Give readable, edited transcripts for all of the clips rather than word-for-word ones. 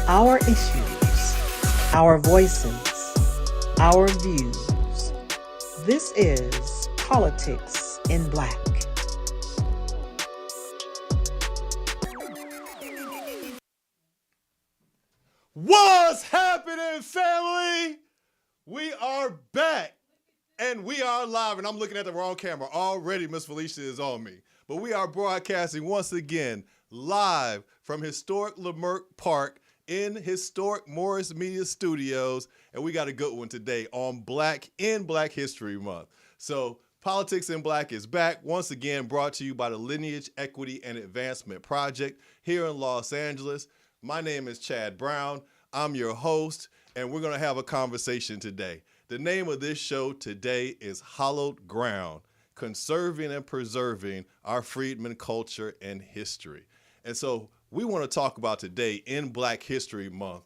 Our issues, our voices, our views. This is Politics in Black. What's happening, family? We are back and we are live. And I'm looking at the wrong camera. Already, Miss Felicia is on me. But we are broadcasting once again live from historic Leimert Park in historic Morris Media Studios. And we got a good one today on Black History Month. So Politics in Black is back, once again brought to you by the Lineage, Equity, and Advancement Project here in Los Angeles. My name is Chad Brown. I'm your host, and we're going to have a conversation today. The name of this show today is Hallowed Ground, Conserving and Preserving Our Freedmen Culture and History. And so we want to talk about today in Black History Month,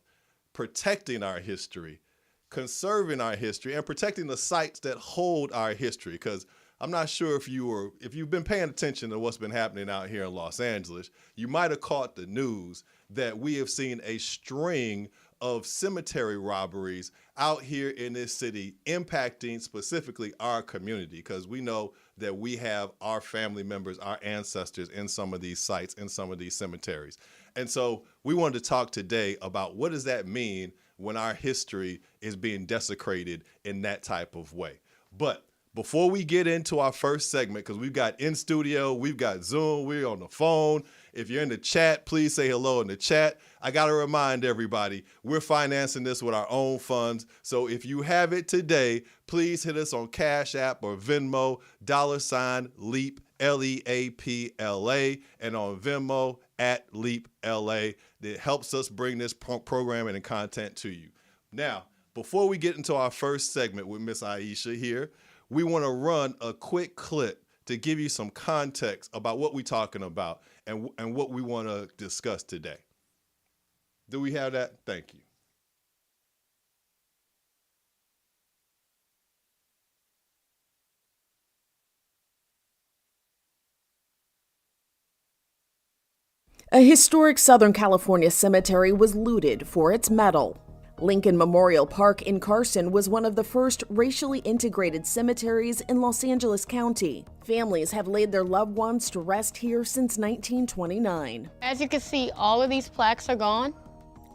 protecting our history, conserving our history, and protecting the sites that hold our history. Because I'm not sure if you've been paying attention to what's been happening out here in Los Angeles, you might have caught the news that we have seen a string of cemetery robberies out here in this city impacting specifically our community, because we know that we have our family members, our ancestors in some of these sites, in some of these cemeteries. And so we wanted to talk today about what does that mean when our history is being desecrated in that type of way. But before we get into our first segment, because we've got in studio, we've got Zoom, we're on the phone. If you're in the chat, please say hello in the chat. I got to remind everybody, we're financing this with our own funds. So if you have it today, please hit us on Cashapp or Venmo, $LEAP, LEAPLA, and on Venmo at LEAPLA. That helps us bring this programming and content to you. Now, before we get into our first segment with Miss Aisha here, we want to run a quick clip to give you some context about what we're talking about and what we want to discuss today. Do we have that? Thank you. A historic Southern California cemetery was looted for its metal. Lincoln Memorial Park in Carson was one of the first racially integrated cemeteries in Los Angeles County. Families have laid their loved ones to rest here since 1929. As you can see, all of these plaques are gone.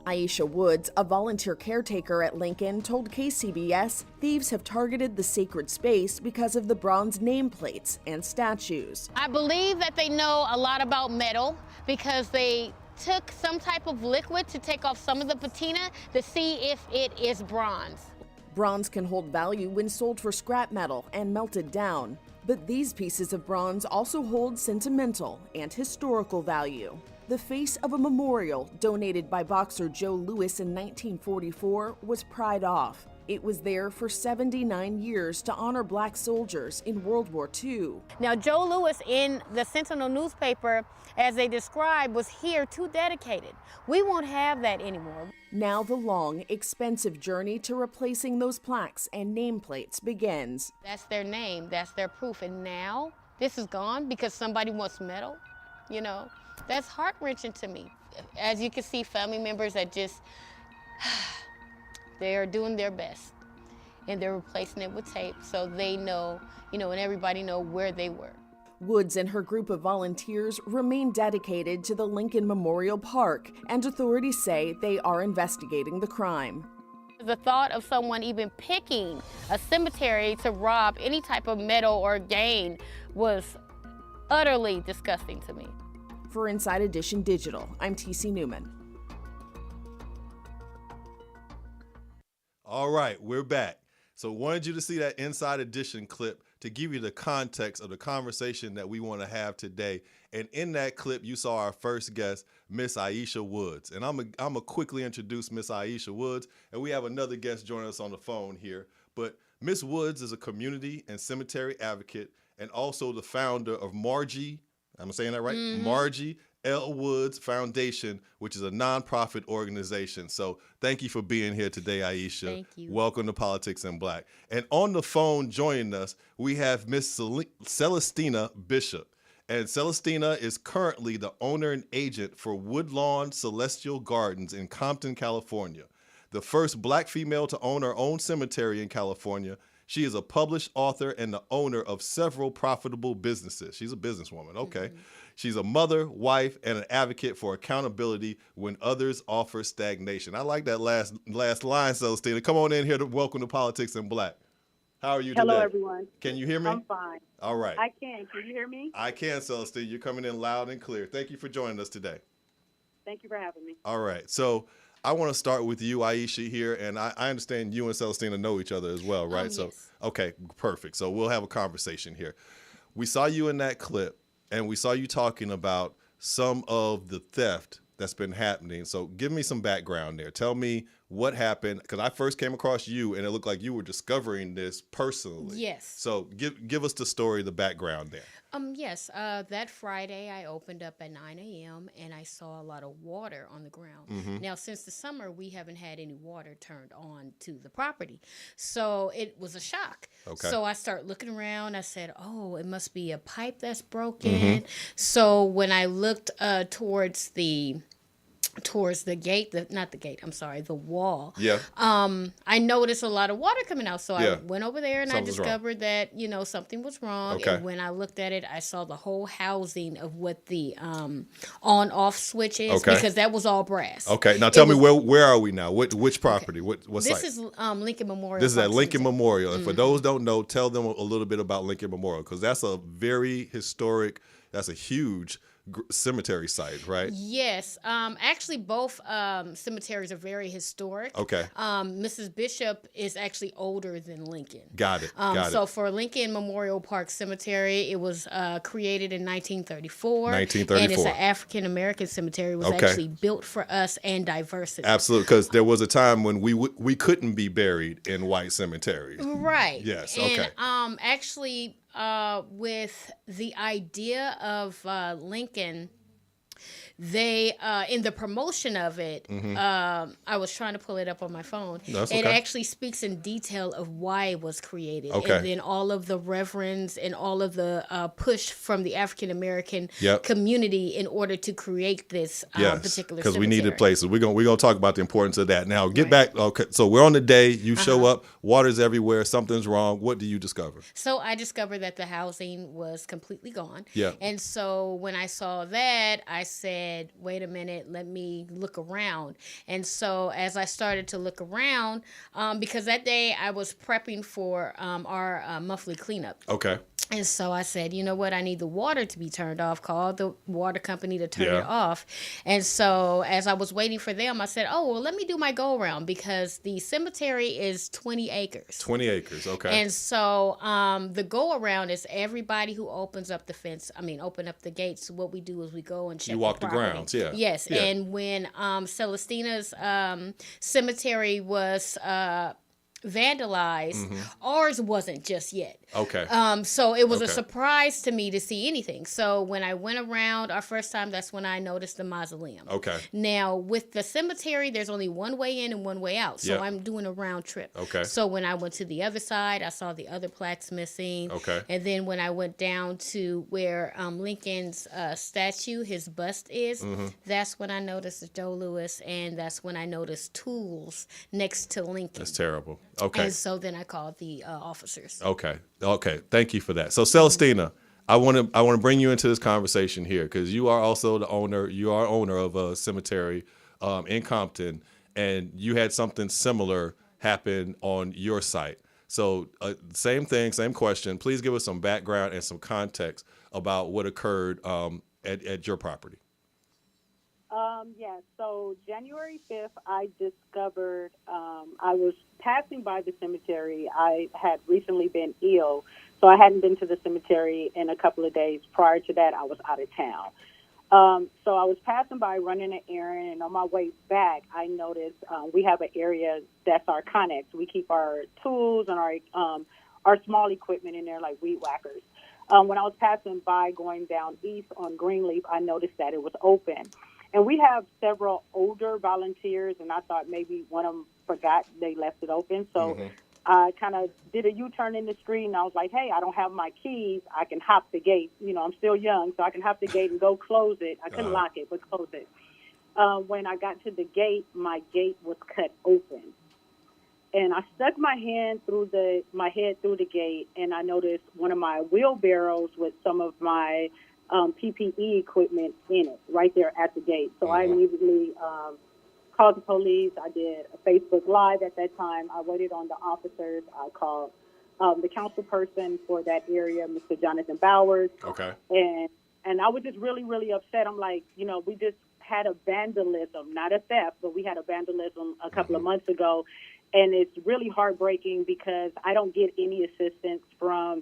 Aisha Woods, a volunteer caretaker at Lincoln, told KCBS thieves have targeted the sacred space because of the bronze nameplates and statues. I believe that they know a lot about metal because they took some type of liquid to take off some of the patina to see if it is bronze. Bronze can hold value when sold for scrap metal and melted down, but these pieces of bronze also hold sentimental and historical value. The face of a memorial donated by boxer Joe Louis in 1944 was pried off. It was there for 79 years to honor black soldiers in World War II. Now, Joe Louis in the Sentinel newspaper, as they described, was here to dedicate it. We won't have that anymore. Now the long, expensive journey to replacing those plaques and nameplates begins. That's their name, that's their proof. And now this is gone because somebody wants metal, you know? That's heart-wrenching to me. As you can see, family members that just, they are doing their best. And they're replacing it with tape so they know, and everybody know where they were. Woods and her group of volunteers remain dedicated to the Lincoln Memorial Park, and authorities say they are investigating the crime. The thought of someone even picking a cemetery to rob any type of metal or gain was utterly disgusting to me. For Inside Edition Digital, I'm TC Newman. All right, we're back. So wanted you to see that Inside Edition clip to give you the context of the conversation that we want to have today. And in that clip, you saw our first guest, Miss Aisha Woods. And I'm gonna quickly introduce Miss Aisha Woods, and we have another guest joining us on the phone here. But Miss Woods is a community and cemetery advocate and also the founder of Margie, I'm saying that right? Mm-hmm. Margie L. Woods Foundation, which is a nonprofit organization. So thank you for being here today, Aisha. Thank you. Welcome to Politics in Black. And on the phone joining us, we have Miss Celestina Bishop. And Celestina is currently the owner and agent for Woodlawn Celestial Gardens in Compton, California. The first Black female to own her own cemetery in California. She is a published author and the owner of several profitable businesses. She's a businesswoman, okay. She's a mother, wife, and an advocate for accountability when others offer stagnation. I like that last line, Celestina. Come on in here to welcome to Politics in Black. How are you today? Hello, everyone. Can you hear me? I'm fine. All right. I can. Can you hear me? I can, Celestina. You're coming in loud and clear. Thank you for joining us today. Thank you for having me. All right. So I want to start with you, Aisha, here. And I understand you and Celestina know each other as well, right? So, yes. Okay, perfect. So we'll have a conversation here. We saw you in that clip, and we saw you talking about some of the theft that's been happening. So give me some background there. Tell me what happened, because I first came across you, and it looked like you were discovering this personally. Yes. So give us the story, the background there. Yes, that Friday I opened up at 9 a.m. and I saw a lot of water on the ground. Now, since the summer, we haven't had any water turned on to the property. So it was a shock. Okay. So I start looking around. I said, oh, it must be a pipe that's broken. So when I looked towards the gate, the wall. Yeah. I noticed a lot of water coming out. So Yeah. I went over there and Something's I discovered that, something was wrong. Okay. And when I looked at it, I saw the whole housing of what the on-off switch is, Okay. because that was all brass. Okay. Now tell me where are we now? Which property? What site? This is Lincoln Memorial. This is at Park Lincoln Cemetery. Memorial. And for those who don't know, tell them a little bit about Lincoln Memorial, because that's a very historic, that's a huge cemetery site, right? Yes. Actually, both cemeteries are very historic. Okay. Mrs. Bishop is actually older than Lincoln. Got it. So for Lincoln Memorial Park Cemetery, it was created in 1934. 1934. And it's an African-American cemetery. It was Okay. actually built for us and diversity. Absolutely, because there was a time when we couldn't be buried in white cemeteries. Right. Yes, And, okay. actually, with the idea of Lincoln, they in the promotion of it, I was trying to pull it up on my phone. That's It okay. actually speaks in detail of why it was created, Okay. and then all of the reverends and all of the push from the African American Yep. community in order to create this Yes, particular because we needed cemetery. places. We're gonna talk about the importance of that. Now, get Right. back. Okay, so we're on the day. You show up. Water's everywhere. Something's wrong. What do you discover? So I discovered that the housing was completely gone. Yeah. And so when I saw that, I said, wait a minute, let me look around. And so as I started to look around, because that day I was prepping for our monthly cleanup. Okay. And so I said, you know what, I need the water to be turned off. Called the water company to turn it off. And so as I was waiting for them, I said, oh, well, let me do my go around, because the cemetery is 20 acres. 20 acres. Okay. And so the go around is everybody who opens up the fence, open up the gates. What we do is we go and check You walk the property. grounds, yeah. Yes. Yeah. And when Celestina's cemetery was vandalized, ours wasn't just yet. Okay. So it was a Okay. surprise to me to see anything. So when I went around our first time, that's when I noticed the mausoleum. Okay. Now with the cemetery, there's only one way in and one way out. So Yep. I'm doing a round trip. Okay. So when I went to the other side, I saw the other plaques missing. Okay. And then when I went down to where Lincoln's statue, his bust is, that's when I noticed Joe Louis, and that's when I noticed tools next to Lincoln. That's terrible. Okay. And so then I called the officers. Okay. Okay. Thank you for that. So Celestina, I want to bring you into this conversation here, because you are also the owner. You are owner of a cemetery in Compton, and you had something similar happen on your site. So same thing, same question. Please give us some background and some context about what occurred at your property. Yes. So January 5th, I discovered I was passing by the cemetery. I had recently been ill, so I hadn't been to the cemetery in a couple of days. Prior to that, I was out of town. So I was passing by, running an errand, and on my way back, I noticed we have an area that's our connex. We keep our tools and our small equipment in there, like weed whackers. When I was passing by, going down east on Greenleaf, I noticed that it was open. And we have several older volunteers, and I thought maybe one of them forgot they left it open. So I kind of did a U-turn in the street, and I was like, hey, I don't have my keys. I can hop the gate. You know, I'm still young, so I can hop the gate and go close it. I couldn't lock it, but close it. When I got to the gate, my gate was cut open. And I stuck my head through the gate, and I noticed one of my wheelbarrows with some of my PPE equipment in it right there at the gate. So I immediately called the police. I did a Facebook Live at that time. I waited on the officers. I called the council person for that area, Mr. Jonathan Bowers. Okay. And I was just really, really upset. I'm like, you know, we just had a vandalism, not a theft, but we had a vandalism a couple of months ago. And it's really heartbreaking because I don't get any assistance from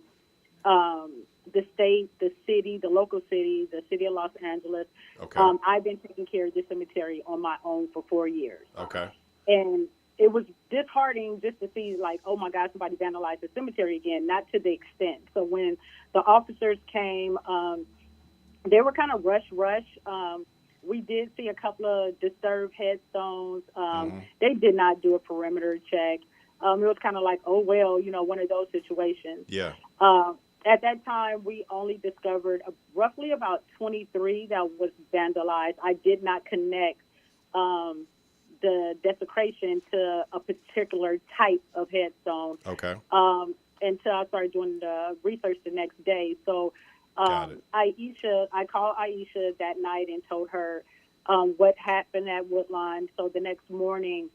the state, the city, the local city, the city of Los Angeles. Okay. I've been taking care of this cemetery on my own for 4 years. Okay. And it was disheartening just to see, like, oh, my God, somebody vandalized the cemetery again, not to the extent. So when the officers came, they were kind of rush. We did see a couple of disturbed headstones. They did not do a perimeter check. It was kind of like, oh, well, you know, one of those situations. Yeah. At that time, we only discovered roughly about 23 that was vandalized. I did not connect the desecration to a particular type of headstone. Okay. Until I started doing the research the next day. So Got it. I called Aisha that night and told her what happened at Woodlawn. So the next morning,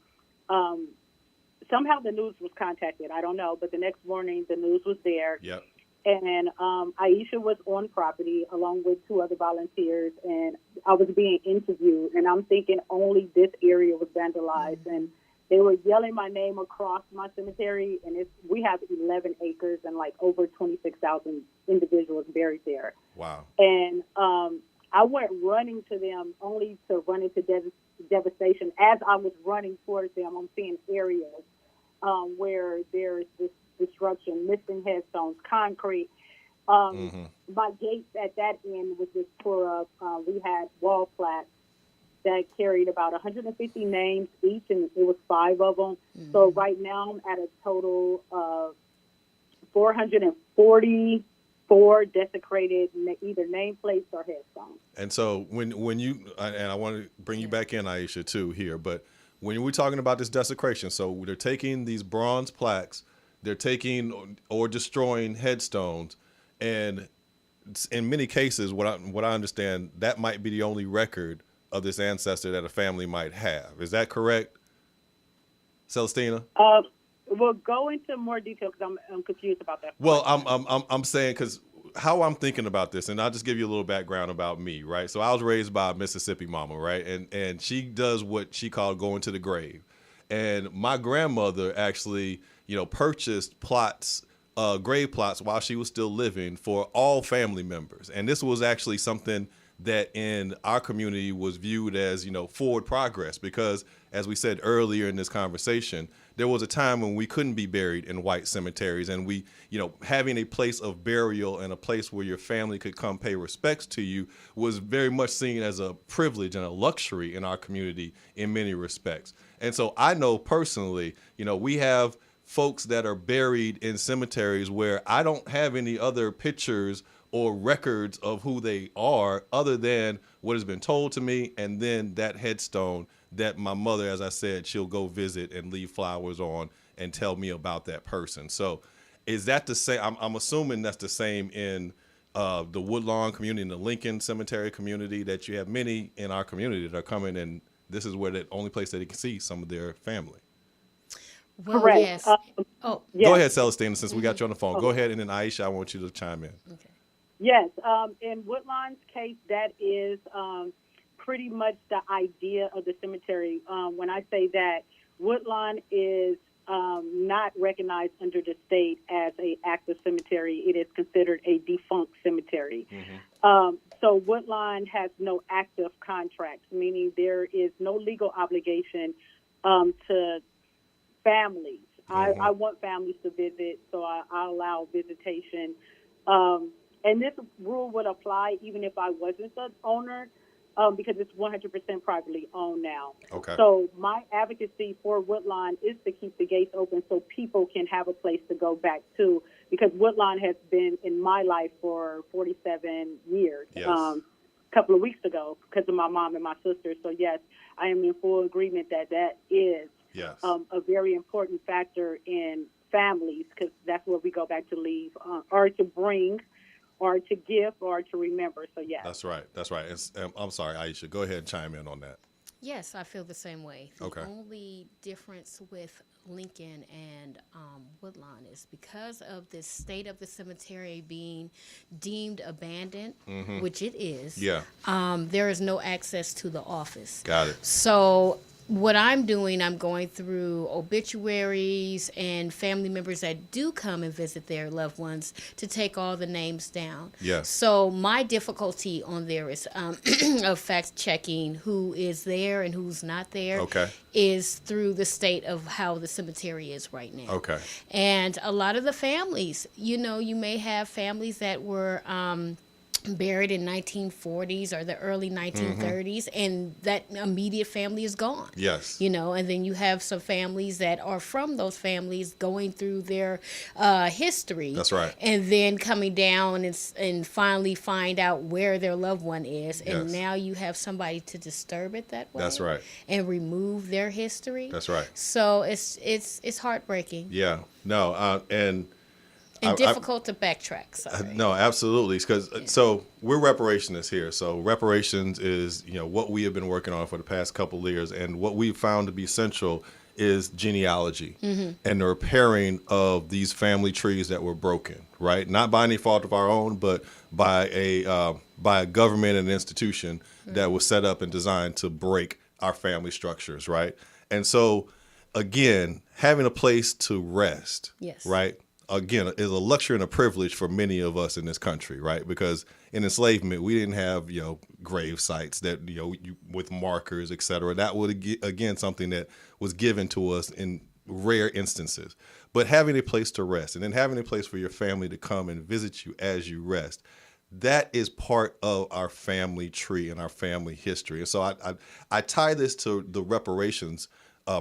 somehow the news was contacted. I don't know, but the next morning the news was there. Yep. And Aisha was on property along with 2 other volunteers, and I was being interviewed. And I'm thinking only this area was vandalized, and they were yelling my name across my cemetery. And we have 11 acres and like over 26,000 individuals buried there. Wow. And I went running to them only to run into devastation. As I was running towards them, I'm seeing areas where there's this destruction, missing headstones, concrete. My gates at that end was just tore up. We had wall plaques that carried about 150 names each, and it was 5 of them. So right now I'm at a total of 444 desecrated either nameplates or headstones. And so when you, and I want to bring you back in, Aisha, too, here, but when we're talking about this desecration, so they're taking these bronze plaques, they're taking or destroying headstones, and in many cases, what I understand, that might be the only record of this ancestor that a family might have. Is that correct, Celestina? We'll go into more detail because I'm confused about that. Well, I'm saying, because how I'm thinking about this, and I'll just give you a little background about me, right? So I was raised by a Mississippi mama, right? And she does what she called going to the grave. And my grandmother actually, purchased plots, grave plots while she was still living for all family members. And this was actually something that in our community was viewed as, forward progress, because as we said earlier in this conversation, there was a time when we couldn't be buried in white cemeteries, and we, having a place of burial and a place where your family could come pay respects to you was very much seen as a privilege and a luxury in our community in many respects. And so I know personally, we have folks that are buried in cemeteries where I don't have any other pictures or records of who they are other than what has been told to me, and then that headstone that my mother, as I said, she'll go visit and leave flowers on and tell me about that person. So is that the same? I'm assuming that's the same in the Woodlawn community, in the Lincoln Cemetery community, that you have many in our community that are coming, and this is where the only place that they can see some of their family. Well, Correct. yes. Go ahead, Celestina, since we got you on the phone. Go ahead, and then Aisha, I want you to chime in. Okay. Yes. In Woodlawn's case, that is pretty much the idea of the cemetery. When I say that, Woodlawn is not recognized under the state as an active cemetery. It is considered a defunct cemetery. So Woodlawn has no active contracts, meaning there is no legal obligation to families. I want families to visit, so I allow visitation. And this rule would apply even if I wasn't the owner. because it's 100% privately owned now. Okay. So my advocacy for Woodlawn is to keep the gates open so people can have a place to go back to, because Woodlawn has been in my life for 47 years. Yes. A couple of weeks ago, because of my mom and my sister. So yes, I am in full agreement that that is Yes. a very important factor in families, because that's where we go back to leave, or to bring, or to give, or to remember. So yes. That's right. That's right. I'm sorry, Aisha. Go ahead and chime in on that. Yes, I feel the same way. The Okay. only difference with Lincoln and Woodlawn is because of the state of the cemetery being deemed abandoned, which it is. Yeah. There is no access to the office. Got it. So what I'm doing, I'm going through obituaries and family members that do come and visit their loved ones to take all the names down. Yes. So my difficulty on there is of fact checking who is there and who's not there. Okay. Is through the state of how the cemetery is right now. Okay. And a lot of the families, you may have families that were buried in 1940s or the early 1930s, and that immediate family is gone. Yes. And then you have some families that are from those families going through their history. That's right. And then coming down and finally find out where their loved one is. And Yes. now you have somebody to disturb it that way. That's right. And remove their history. That's right. So it's heartbreaking. Yeah. No. And difficult to backtrack. Sorry. No, absolutely. Because so we're reparationists here. So reparations is what we have been working on for the past couple of years, and what we've found to be central is genealogy and the repairing of these family trees that were broken. Right, not by any fault of our own, but by a government and institution that was set up and designed to break our family structures. Right, and so again, having a place to rest. Yes. Right. Again, is a luxury and a privilege for many of us in this country, right? Because in enslavement, we didn't have, grave sites that, with markers, et cetera. That would, again, something that was given to us in rare instances. But having a place to rest, and then having a place for your family to come and visit you as you rest, that is part of our family tree and our family history. And so I tie this to the reparations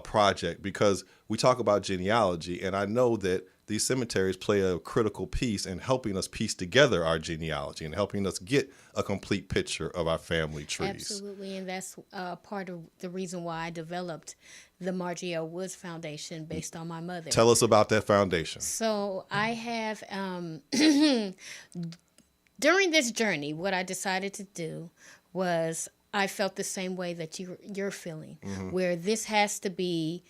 project, because we talk about genealogy, and I know that these cemeteries play a critical piece in helping us piece together our genealogy and helping us get a complete picture of our family trees. Absolutely, and that's part of the reason why I developed the Margie L. Woods Foundation based on my mother. Tell us about that foundation. So I have, during this journey, what I decided to do was I felt the same way that you're feeling, where this has to be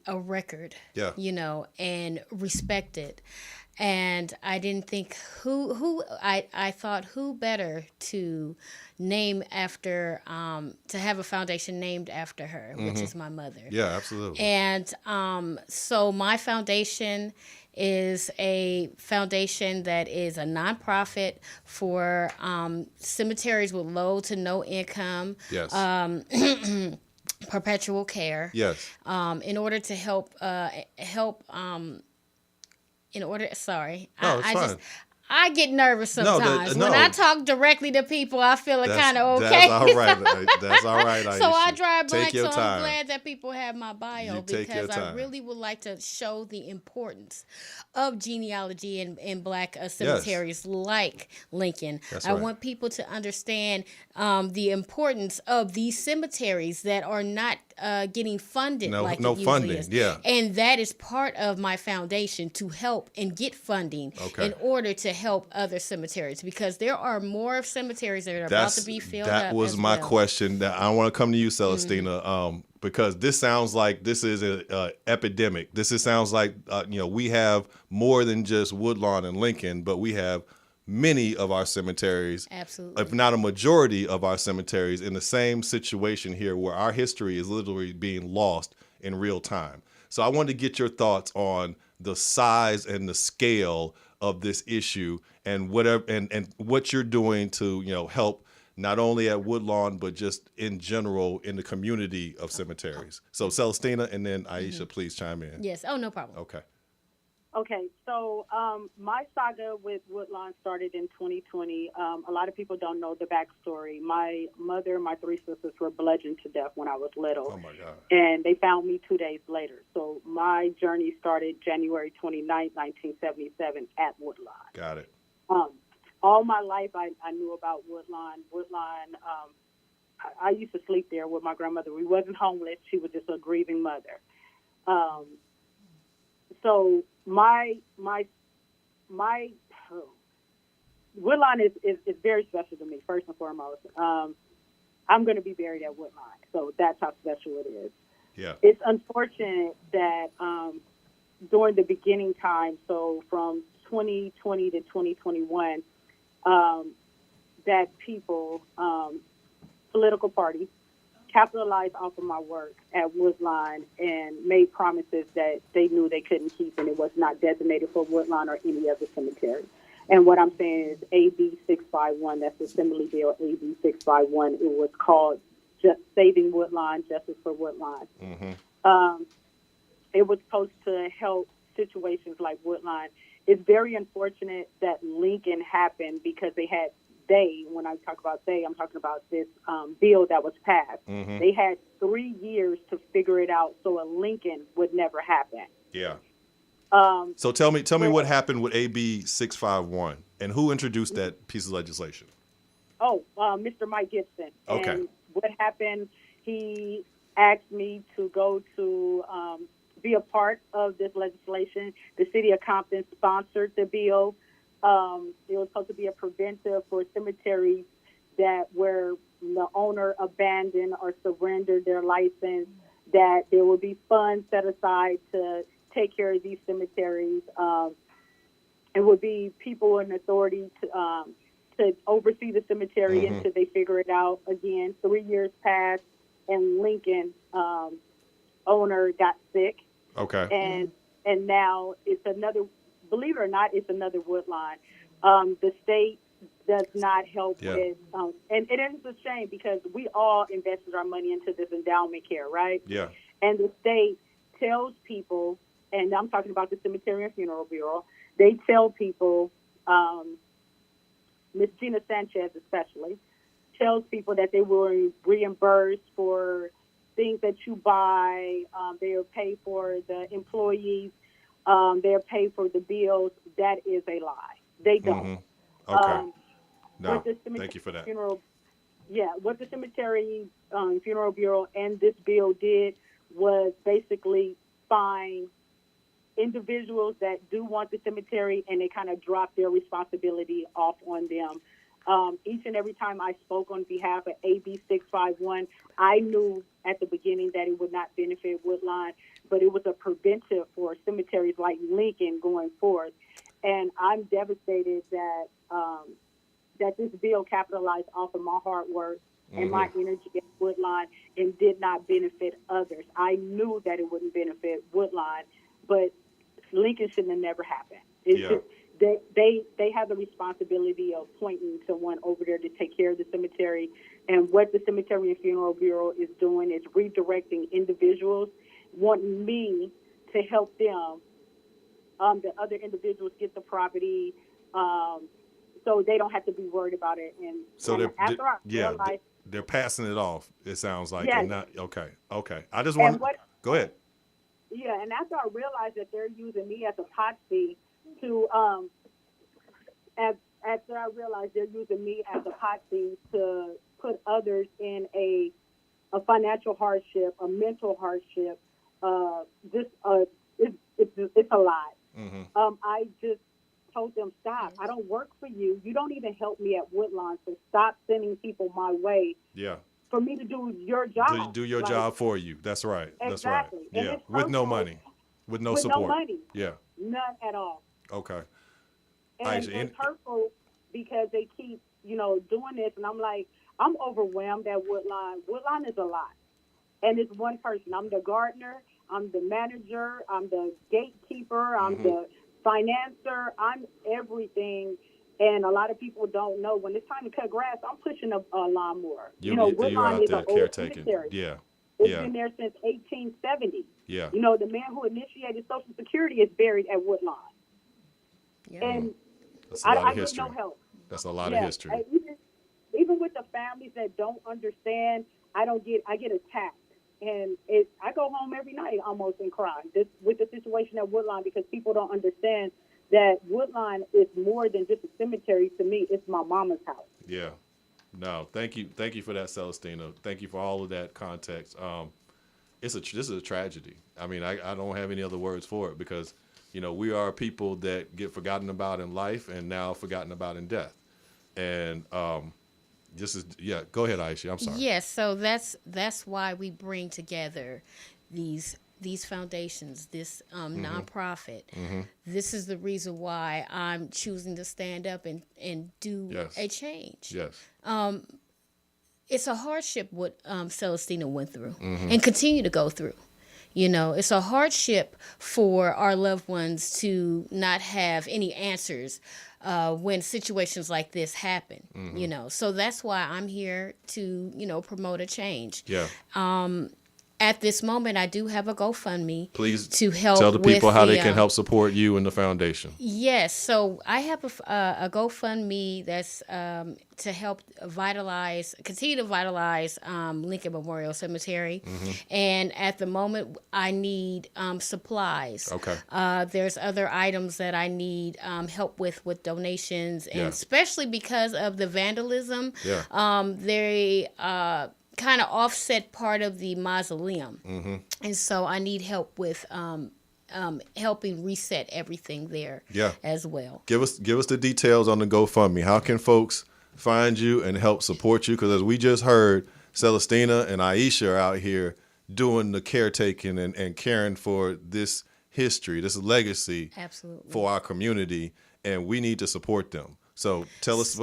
a record, and respected. And I didn't think I thought who better to name after, to have a foundation named after her, which is my mother. Yeah, absolutely. And so my foundation is a foundation that is a nonprofit for cemeteries with low to no income. Yes. Perpetual care. Yes. In order to help. Sorry. No, it's fine. I get nervous sometimes. No. When I talk directly to people, I feel it kind of okay. That's all right. That's all right, Aisha. So I drive blank, Take your so time. I'm glad that people have my bio, because I really would like to show the importance of genealogy in Black cemeteries like Lincoln. That's I right. want people to understand the importance of these cemeteries that are not getting funded like no it usually funding, is. yeah. And that is part of my foundation, to help and get funding in order to help other cemeteries, because there are more cemeteries that are about to be filled up. That was as my well. question. That I want to come to you, Celestina, because this sounds like this is an epidemic. Sounds like we have more than just Woodlawn and Lincoln, but we have many of our cemeteries, absolutely, if not a majority of our cemeteries, in the same situation here, where our history is literally being lost in real time. So I wanted to get your thoughts on the size and the scale of this issue, and whatever and what you're doing to help not only at Woodlawn but just in general in the community of cemeteries. So Celestina, and then Aisha, please chime in. Yes. Oh, no problem. Okay. Okay, so my saga with Woodlawn started in 2020. A lot of people don't know the backstory. My mother and my three sisters were bludgeoned to death when I was little. Oh, my God. And they found me 2 days later. So my journey started January 29th, 1977 at Woodlawn. Got it. All my life, I knew about Woodlawn. I used to sleep there with my grandmother. We wasn't homeless. She was just a grieving mother. So my Woodlawn is very special to me, first and foremost. I'm going to be buried at Woodlawn, so that's how special it is. Yeah. It's unfortunate that during the beginning time, so from 2020 to 2021, that people, political parties, capitalized off of my work at Woodlawn and made promises that they knew they couldn't keep, and it was not designated for Woodlawn or any other cemetery. And what I'm saying is AB 651, that's Assembly Bill AB 651, it was called Just Saving Woodlawn, Justice for Woodlawn. Mm-hmm. It was supposed to help situations like Woodlawn. It's very unfortunate that Lincoln happened because when I talk about I'm talking about this bill that was passed. Mm-hmm. They had 3 years to figure it out so a Lincoln would never happen. Yeah. So tell me what happened with AB 651 and who introduced that piece of legislation? Mr. Mike Gibson. Okay. And what happened, he asked me to go to be a part of this legislation. The city of Compton sponsored the bill. It was supposed to be a preventive for cemeteries where the owner abandoned or surrendered their license, that there will be funds set aside to take care of these cemeteries. It would be people in authority to oversee the cemetery until they figure it out. Again, 3 years passed, and Lincoln owner got sick. Okay. And now it's another. Believe it or not, it's another Woodlawn. The state does not help with, and it is a shame because we all invested our money into this endowment care, right? Yeah. And the state tells people, and I'm talking about the Cemetery and Funeral Bureau, they tell people, Miss Gina Sanchez especially, tells people that they will reimburse for things that you buy. They'll pay for the employees. They're paid for the bills. That is a lie. They don't. Mm-hmm. Okay. No, thank you for that. What the Cemetery Funeral Bureau and this bill did was basically fine individuals that do want the cemetery, and they kind of drop their responsibility off on them. Each and every time I spoke on behalf of AB 651, I knew at the beginning that it would not benefit Woodlawn, but it was a preventive for cemeteries like Lincoln going forth. And I'm devastated that this bill capitalized off of my hard work and my energy at Woodlawn and did not benefit others. I knew that it wouldn't benefit Woodlawn, but Lincoln shouldn't have never happened. They have the responsibility of pointing someone over there to take care of the cemetery. And what the Cemetery and Funeral Bureau is doing is redirecting individuals, wanting me to help them, the other individuals get the property, so they don't have to be worried about it. And so they're passing it off, it sounds like. Yes. And not, okay. I just want to go ahead. Yeah, and after I realized that they're using me as a proxy to, after I realized they're using me as a proxy to put others in a financial hardship, a mental hardship, it's a lot. Mm-hmm. I just told them, stop. I don't work for you. You don't even help me at Woodlawn, so stop sending people my way. Yeah. For me to do your job. Do your job for you. That's right. Exactly. That's right. Yeah. With no money. With no support. No money. Yeah. None at all. Okay. And it's hurtful because they keep, doing this. And I'm like, I'm overwhelmed at Woodlawn. Woodlawn is a lot. And it's one person. I'm the gardener. I'm the manager. I'm the gatekeeper. I'm the financer. I'm everything. And a lot of people don't know when it's time to cut grass, I'm pushing a lawnmower. You're Woodlawn out is there an old caretaking. cemetery. Yeah. It's Yeah. been there since 1870. Yeah. You know, the man who initiated Social Security is buried at Woodlawn. Yeah. And That's a lot I of get history. no help. That's a lot of Yeah, history. even with the families that don't understand, I get attacked, and I go home every night almost and cry with the situation at Woodlawn, because people don't understand that Woodlawn is more than just a cemetery. To me, it's my mama's house. Yeah. No, thank you for that, Celestina. Thank you for all of that context. This is a tragedy. I mean, I don't have any other words for it, because, you know, we are people that get forgotten about in life and now forgotten about in death. And go ahead, Aisha. I'm sorry. Yes, so that's why we bring together these foundations, this nonprofit. This is the reason why I'm choosing to stand up and do a change. Yes. It's a hardship what Celestina went through and continue to go through. You know, it's a hardship for our loved ones to not have any answers when situations like this happen. You know, so that's why I'm here to, you know, promote a change. Yeah. At this moment, I do have a GoFundMe. Please to help tell the people how they the, can help support you and the foundation. Yes, so I have a GoFundMe that's to help continue to vitalize Lincoln Memorial Cemetery. And at the moment, I need supplies. Okay. There's other items that I need help with donations, and especially because of the vandalism. They kind of offset part of the mausoleum, and so I need help with helping reset everything there as well. Give us the details on the GoFundMe. How can folks find you and help support you? Because as we just heard, Celestina and Aisha are out here doing the caretaking and caring for this history, this legacy for our community, and we need to support them. So tell us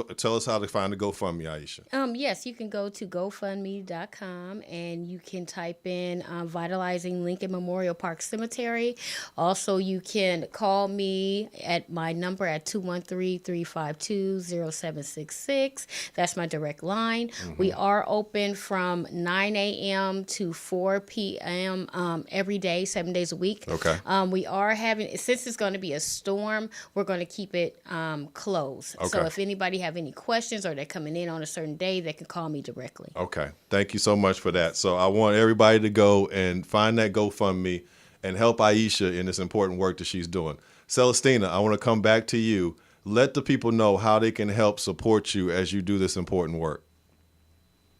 how to find the GoFundMe, Aisha. Yes, you can go to GoFundMe.com and you can type in Vitalizing Lincoln Memorial Park Cemetery. Also, you can call me at my number at 213-352-0766. That's my direct line. We are open from 9 a.m. to 4 p.m. Every day, 7 days a week. Okay. We are having, since it's going to be a storm, we're going to keep it closed. Okay. So if anybody have any questions or they're coming in on a certain day, they can call me directly. Okay. Thank you so much for that. So I want everybody to go and find that GoFundMe and help Aisha in this important work that she's doing. Celestina, I want to come back to you. Let the people know how they can help support you as you do this important work.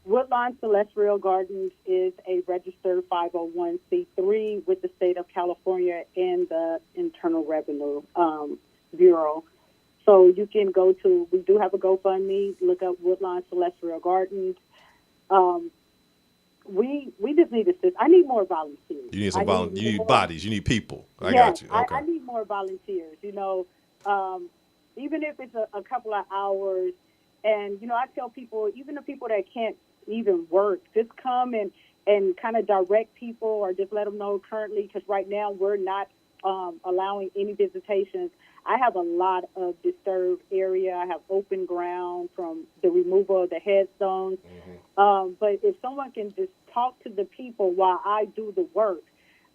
Woodlawn Celestial Gardens is a registered 501c3 with the state of California and the Internal Revenue Bureau. So you can we do have a GoFundMe, look up Woodlawn Celestial Gardens. We just need assistance. I need more volunteers. You need you need bodies. You need people. I got you. Okay. I need more volunteers. You know, even if it's a couple of hours, and you know, I tell people, even the people that can't even work, just come and kind of direct people, or just let them know currently, because right now we're not allowing any visitations. I have a lot of disturbed area. I have open ground from the removal of the headstones. But if someone can just talk to the people while I do the work,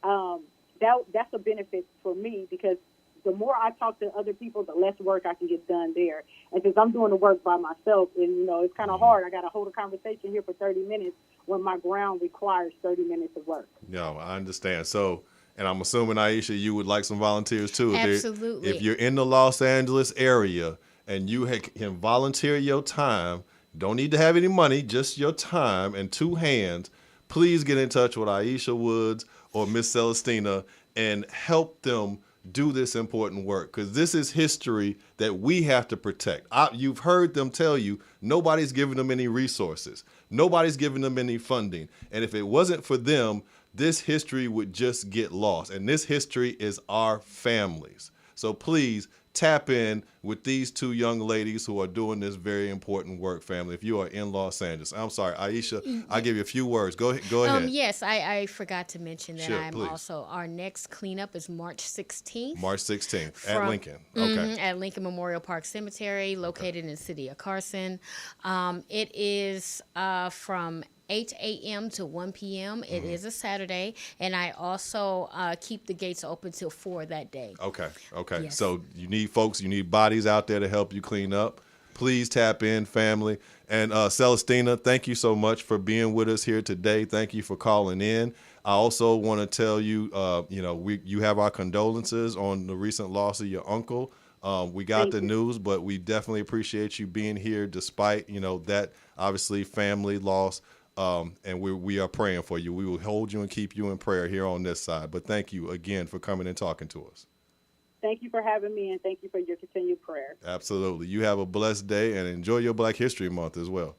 that's a benefit for me, because the more I talk to other people, the less work I can get done there. And since I'm doing the work by myself, and you know, it's kind of hard. I got to hold a conversation here for 30 minutes when my ground requires 30 minutes of work. No, I understand. So. And I'm assuming, Aisha, you would like some volunteers too. Absolutely. If you're in the Los Angeles area and you can volunteer your time, don't need to have any money, just your time and two hands, please get in touch with Aisha Woods or Miss Celestina and help them do this important work, because this is history that we have to protect. You've heard them tell you nobody's giving them any resources. Nobody's giving them any funding. And if it wasn't for them, this history would just get lost. And this history is our families. So please tap in with these two young ladies who are doing this very important work, family. If you are in Los Angeles, I'm sorry, Aisha, I'll give you a few words. Go ahead. Yes, I forgot to mention that Sure, I'm please. also, our next cleanup is March 16th. March 16th at Lincoln. Okay. At Lincoln Memorial Park Cemetery, located in the city of Carson. It is from 8 a.m. to 1 p.m. It is a Saturday, and I also keep the gates open till 4 that day. Okay. Yes. So you need bodies out there to help you clean up. Please tap in, family. And Celestina, thank you so much for being with us here today. Thank you for calling in. I also want to tell you, you have our condolences on the recent loss of your uncle. We got the news, but we definitely appreciate you being here despite, that obviously family loss. And we are praying for you. We will hold you and keep you in prayer here on this side. But thank you again for coming and talking to us. Thank you for having me, and thank you for your continued prayers. Absolutely. You have a blessed day and enjoy your Black History Month as well.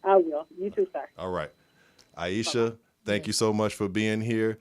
I will. You too, sir. All right. Aisha, thank you so much for being here.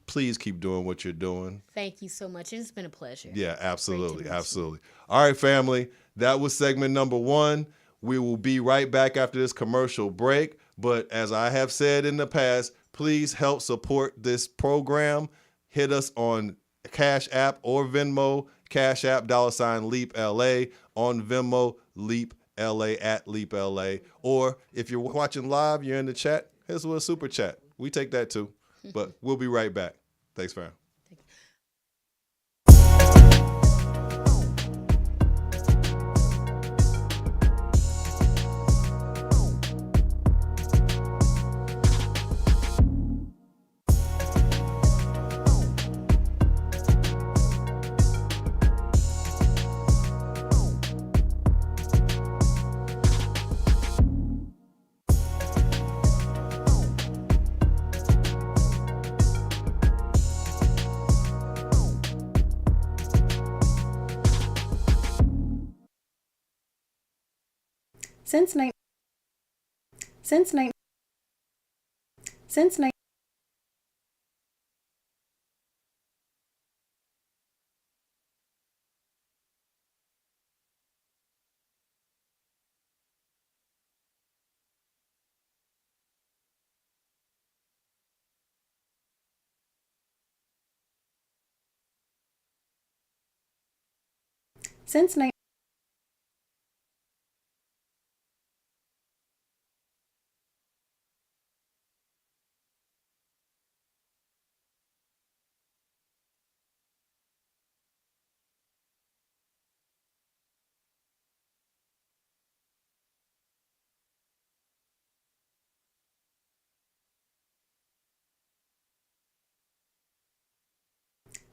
Please keep doing what you're doing. Thank you so much. It's been a pleasure. Yeah, absolutely. Great to meet Absolutely. All right, family. That was segment number 1. We will be right back after this commercial break. But as I have said in the past, please help support this program. Hit us on Cashapp or Venmo. Cashapp, $LEAPLA. On Venmo, LEAPLA at LEAPLA. Or if you're watching live, you're in the chat, hit us with a super chat. We take that too. But we'll be right back. Thanks, fam. Since 19 Since 19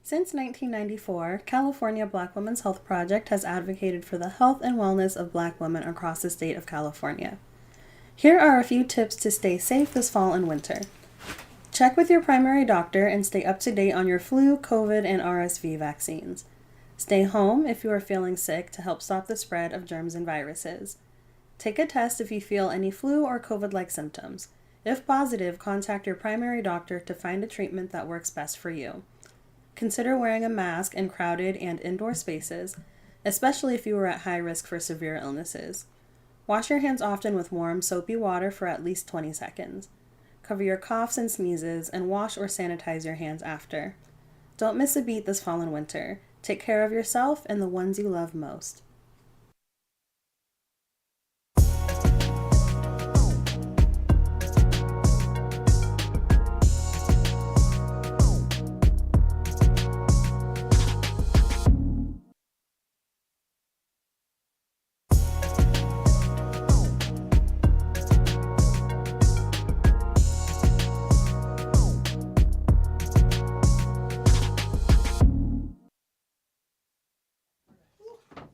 Since 1994, California Black Women's Health Project has advocated for the health and wellness of Black women across the state of California. Here are a few tips to stay safe this fall and winter. Check with your primary doctor and stay up to date on your flu, COVID, and RSV vaccines. Stay home if you are feeling sick to help stop the spread of germs and viruses. Take a test if you feel any flu or COVID-like symptoms. If positive, contact your primary doctor to find a treatment that works best for you. Consider wearing a mask in crowded and indoor spaces, especially if you are at high risk for severe illnesses. Wash your hands often with warm, soapy water for at least 20 seconds. Cover your coughs and sneezes and wash or sanitize your hands after. Don't miss a beat this fall and winter. Take care of yourself and the ones you love most.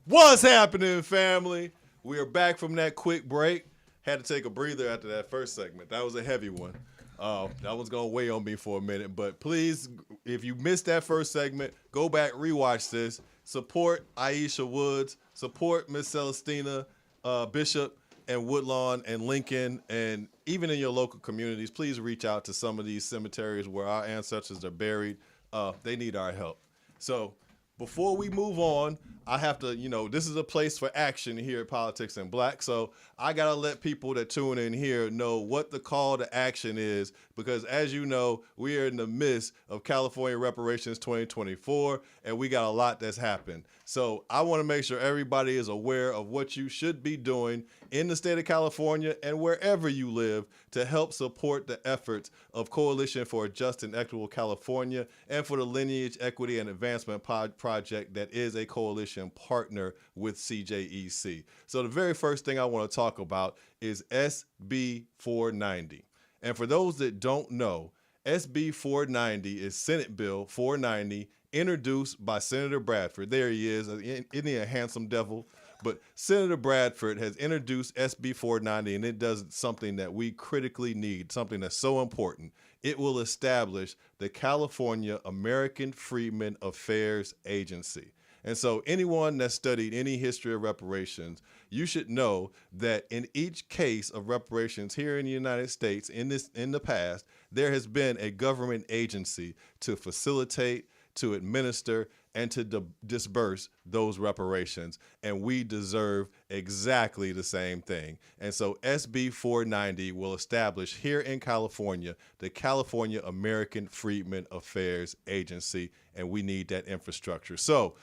What's happening, family? We are back from that quick break. Had to take a breather after that first segment. That was a heavy one. That was going to weigh on me for a minute. But please, if you missed that first segment, go back, rewatch this. Support Aisha Woods. Support Miss Celestina Bishop and Woodlawn and Lincoln. And even in your local communities, please reach out to some of these cemeteries where our ancestors are buried. They need our help. So before we move on, I have to, this is a place for action here at Politics in Black. So I got to let people that tune in here know what the call to action is, because as you know, we are in the midst of California Reparations 2024, and we got a lot that's happened. So I want to make sure everybody is aware of what you should be doing in the state of California and wherever you live to help support the efforts of Coalition for a Just and Equitable California and for the Lineage, Equity, and Advancement Project that is a coalition partner with CJEC. So the very first thing I want to talk about is SB 490. And for those that don't know, SB 490 is Senate Bill 490 introduced by Senator Bradford. There he is. Isn't he a handsome devil? But Senator Bradford has introduced SB 490, and it does something that we critically need, something that's so important. It will establish the California American Freedmen Affairs Agency. And so anyone that studied any history of reparations, you should know that in each case of reparations here in the United States, in the past, there has been a government agency to facilitate, to administer, and to disperse those reparations. And we deserve exactly the same thing. And so SB 490 will establish here in California the California American Freedmen Affairs Agency, and we need that infrastructure. So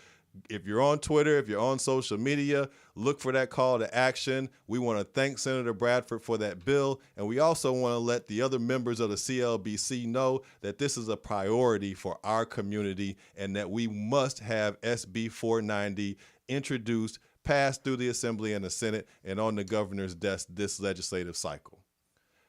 if you're on Twitter, if you're on social media, look for that call to action. We want to thank Senator Bradford for that bill, and we also want to let the other members of the CLBC know that this is a priority for our community and that we must have SB 490 introduced, passed through the Assembly and the Senate, and on the governor's desk this legislative cycle.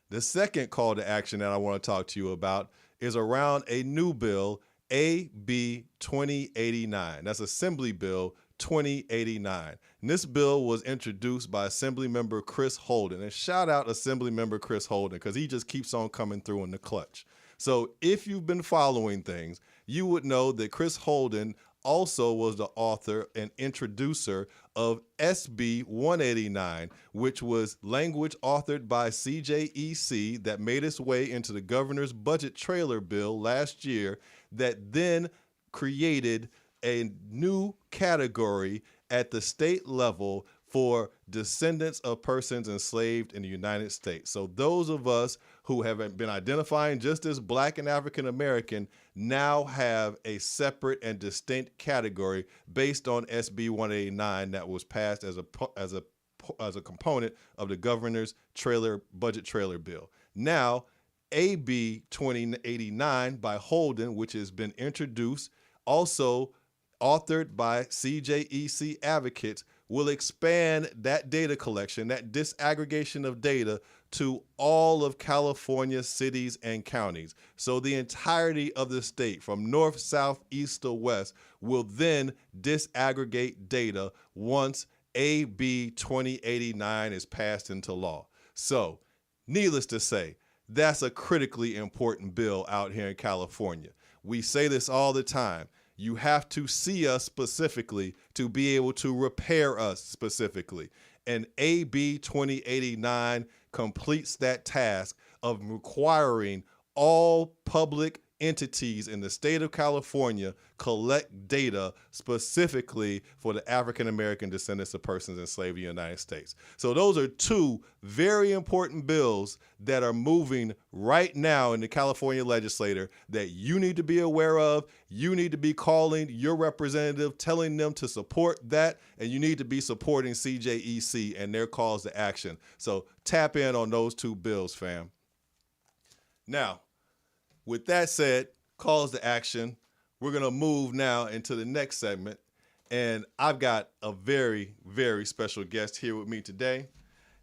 The second call to action that I want to talk to you about is around a new bill, AB 2089. That's Assembly Bill 2089. And this bill was introduced by Assemblymember Chris Holden. And shout out Assemblymember Chris Holden, because he just keeps on coming through in the clutch. So if you've been following things, you would know that Chris Holden also was the author and introducer of SB 189, which was language authored by CJEC that made its way into the governor's budget trailer bill last year, that then created a new category at the state level for descendants of persons enslaved in the United States. So those of us who have been identifying just as Black and African American now have a separate and distinct category based on SB 189 that was passed as a component of the governor's budget trailer bill. Now, AB 2089 by Holden, which has been introduced, also authored by CJEC advocates, will expand that data collection, that disaggregation of data, to all of California's cities and counties. So the entirety of the state, from north, south, east to west, will then disaggregate data once AB 2089 is passed into law. So, needless to say, that's a critically important bill out here in California. We say this all the time. You have to see us specifically to be able to repair us specifically. And AB 2089 completes that task of requiring all public entities in the state of California collect data specifically for the African American descendants of persons enslaved in the United States. So those are two very important bills that are moving right now in the California legislature that you need to be aware of. You need to be calling your representative, telling them to support that, and you need to be supporting CJEC and their calls to action. So tap in on those two bills, fam. Now, with that said, calls to action, we're going to move now into the next segment. And I've got a very, very special guest here with me today.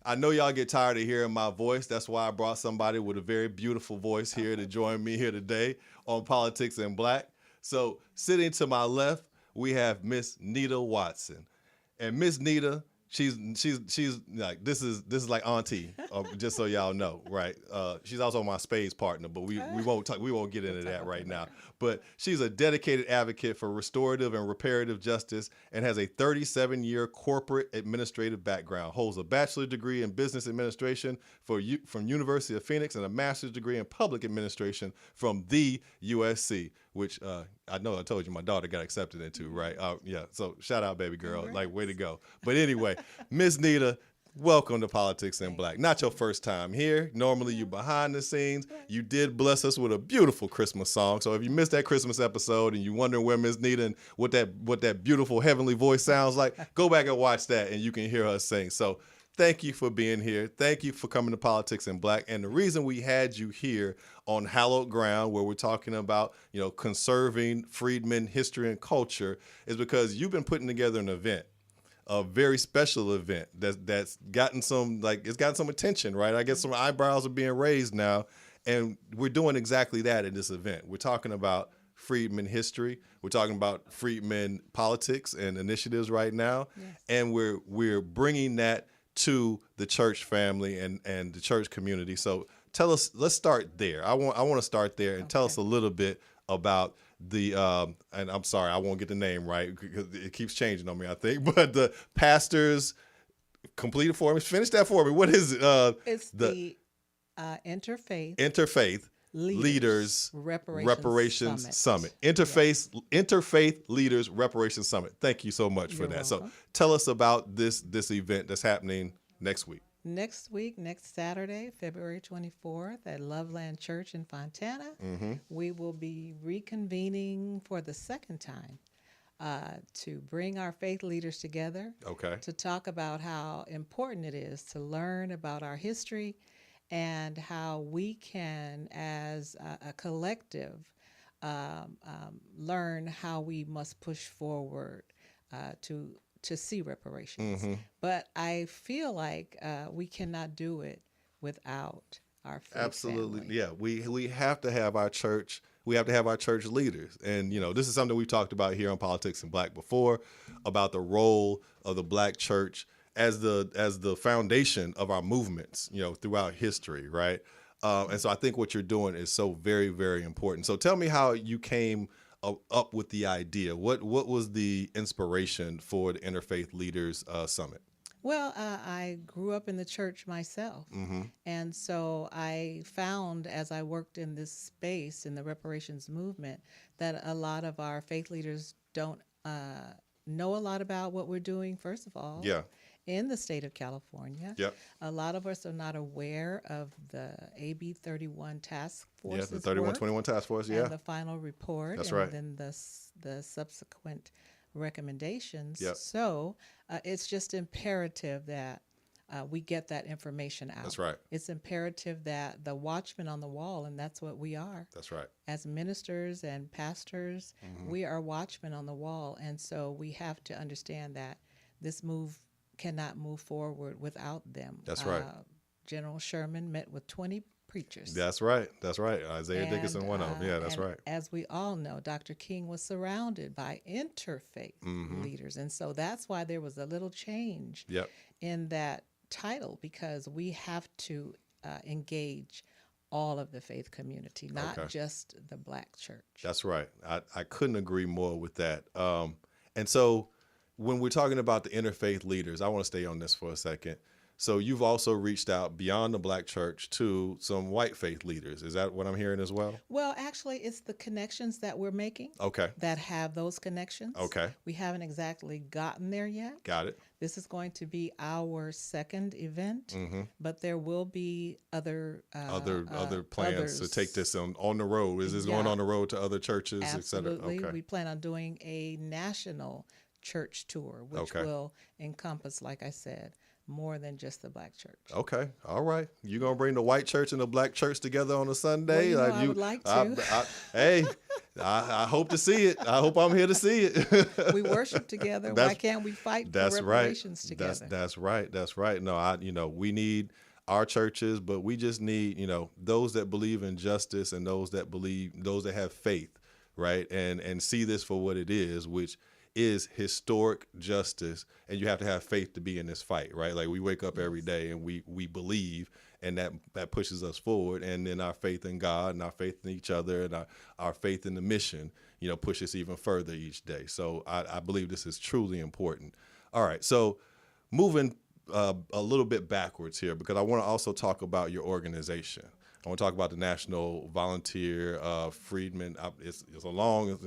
I know y'all get tired of hearing my voice. That's why I brought somebody with a very beautiful voice here to join me here today on Politics in Black. So sitting to my left, we have Miss Nita Watson. And Miss Nita, she's like, this is like auntie, just so y'all know, right? She's also my spades partner, but we won't get into that right now. But she's a dedicated advocate for restorative and reparative justice and has a 37-year corporate administrative background, holds a bachelor's degree in business administration from University of Phoenix and a master's degree in public administration from the USC. which I know I told you my daughter got accepted into, right? Yeah, so shout out, baby girl. Congrats. Like, way to go. But anyway, Miss Nita, welcome to Politics in Black. Not your first time here. Normally you behind the scenes. You did bless us with a beautiful Christmas song. So if you missed that Christmas episode and you wondering where Miss Nita and what that beautiful heavenly voice sounds like, go back and watch that and you can hear her sing. So thank you for being here. Thank you for coming to Politics in Black. And the reason we had you here on hallowed ground, where we're talking about, conserving freedmen history and culture, is because you've been putting together an event, a very special event that's gotten some attention, right? I guess some eyebrows are being raised now, and we're doing exactly that in this event. We're talking about freedmen history. We're talking about freedmen politics and initiatives right now, and we're bringing that to the church family and the church community. So tell us, let's start there. I want to start there and tell us a little bit about the and I'm sorry, I won't get the name right because it keeps changing on me, I think, but the pastors completed for me. Finish that for me. What is it? It's the Interfaith Leaders Reparations Summit. Interfaith Leaders Reparations Summit. Thank you so much for that. welcome. So tell us about this event that's happening next week. Next week, next Saturday, February 24th at Loveland Church in Fontana, we will be reconvening for the second time to bring our faith leaders together to talk about how important it is to learn about our history and how we can, as a collective, learn how we must push forward to see reparations. But I feel like we cannot do it without our faith Absolutely. family. Yeah. We have to have our church. We have to have our church leaders. And, this is something we've talked about here on Politics in Black before, about the role of the Black church as the foundation of our movements, throughout history. Right. And so I think what you're doing is so very, very important. So tell me how you came up with the idea. What was the inspiration for the Interfaith Leaders Summit? Well, I grew up in the church myself. And so I found, as I worked in this space in the reparations movement, that a lot of our faith leaders don't know a lot about what we're doing, first of all. Yeah. In the state of California. Yep. A lot of us are not aware of the AB 31 task force. Yeah, the 3121 task force, yeah. And the final report. That's and right. then the subsequent recommendations. Yep. So it's just imperative that we get that information out. That's right. It's imperative that the watchmen on the wall, and that's what we are. That's right. As ministers and pastors, we are watchmen on the wall. And so we have to understand that this move cannot move forward without them. That's right. General Sherman met with 20 preachers. That's right. That's right. Isaiah Dickinson, one of them. Yeah, that's and right. As we all know, Dr. King was surrounded by interfaith leaders. And so that's why there was a little change in that title, because we have to engage all of the faith community, not just the Black church. That's right. I couldn't agree more with that. And so when we're talking about the interfaith leaders, I want to stay on this for a second. So you've also reached out beyond the Black church to some white faith leaders. Is that what I'm hearing as well? Well, actually, it's the connections that we're making that have those connections. We haven't exactly gotten there yet. Got it. This is going to be our second event, but there will be other plans to take this on the road. Is this going on the road to other churches, et cetera? Absolutely. We plan on doing a national church tour, which will encompass, like I said, more than just the Black church. Okay. All right. You going to bring the white church and the Black church together on a Sunday? Well, I would like to. Hey, I hope to see it. I hope I'm here to see it. We worship together. Why can't we fight for reparations together? That's right. That's right. No, we need our churches, but we just need, those that believe in justice and those that have faith, right? And see this for what it is, which is historic justice, and you have to have faith to be in this fight, right? Like, we wake up every day and we believe, and that pushes us forward, and then our faith in God and our faith in each other and our faith in the mission, pushes even further each day. So I believe this is truly important. All right, so moving a little bit backwards here, because I want to also talk about your organization. I want to talk about the National Volunteer Freedmen. It's a long.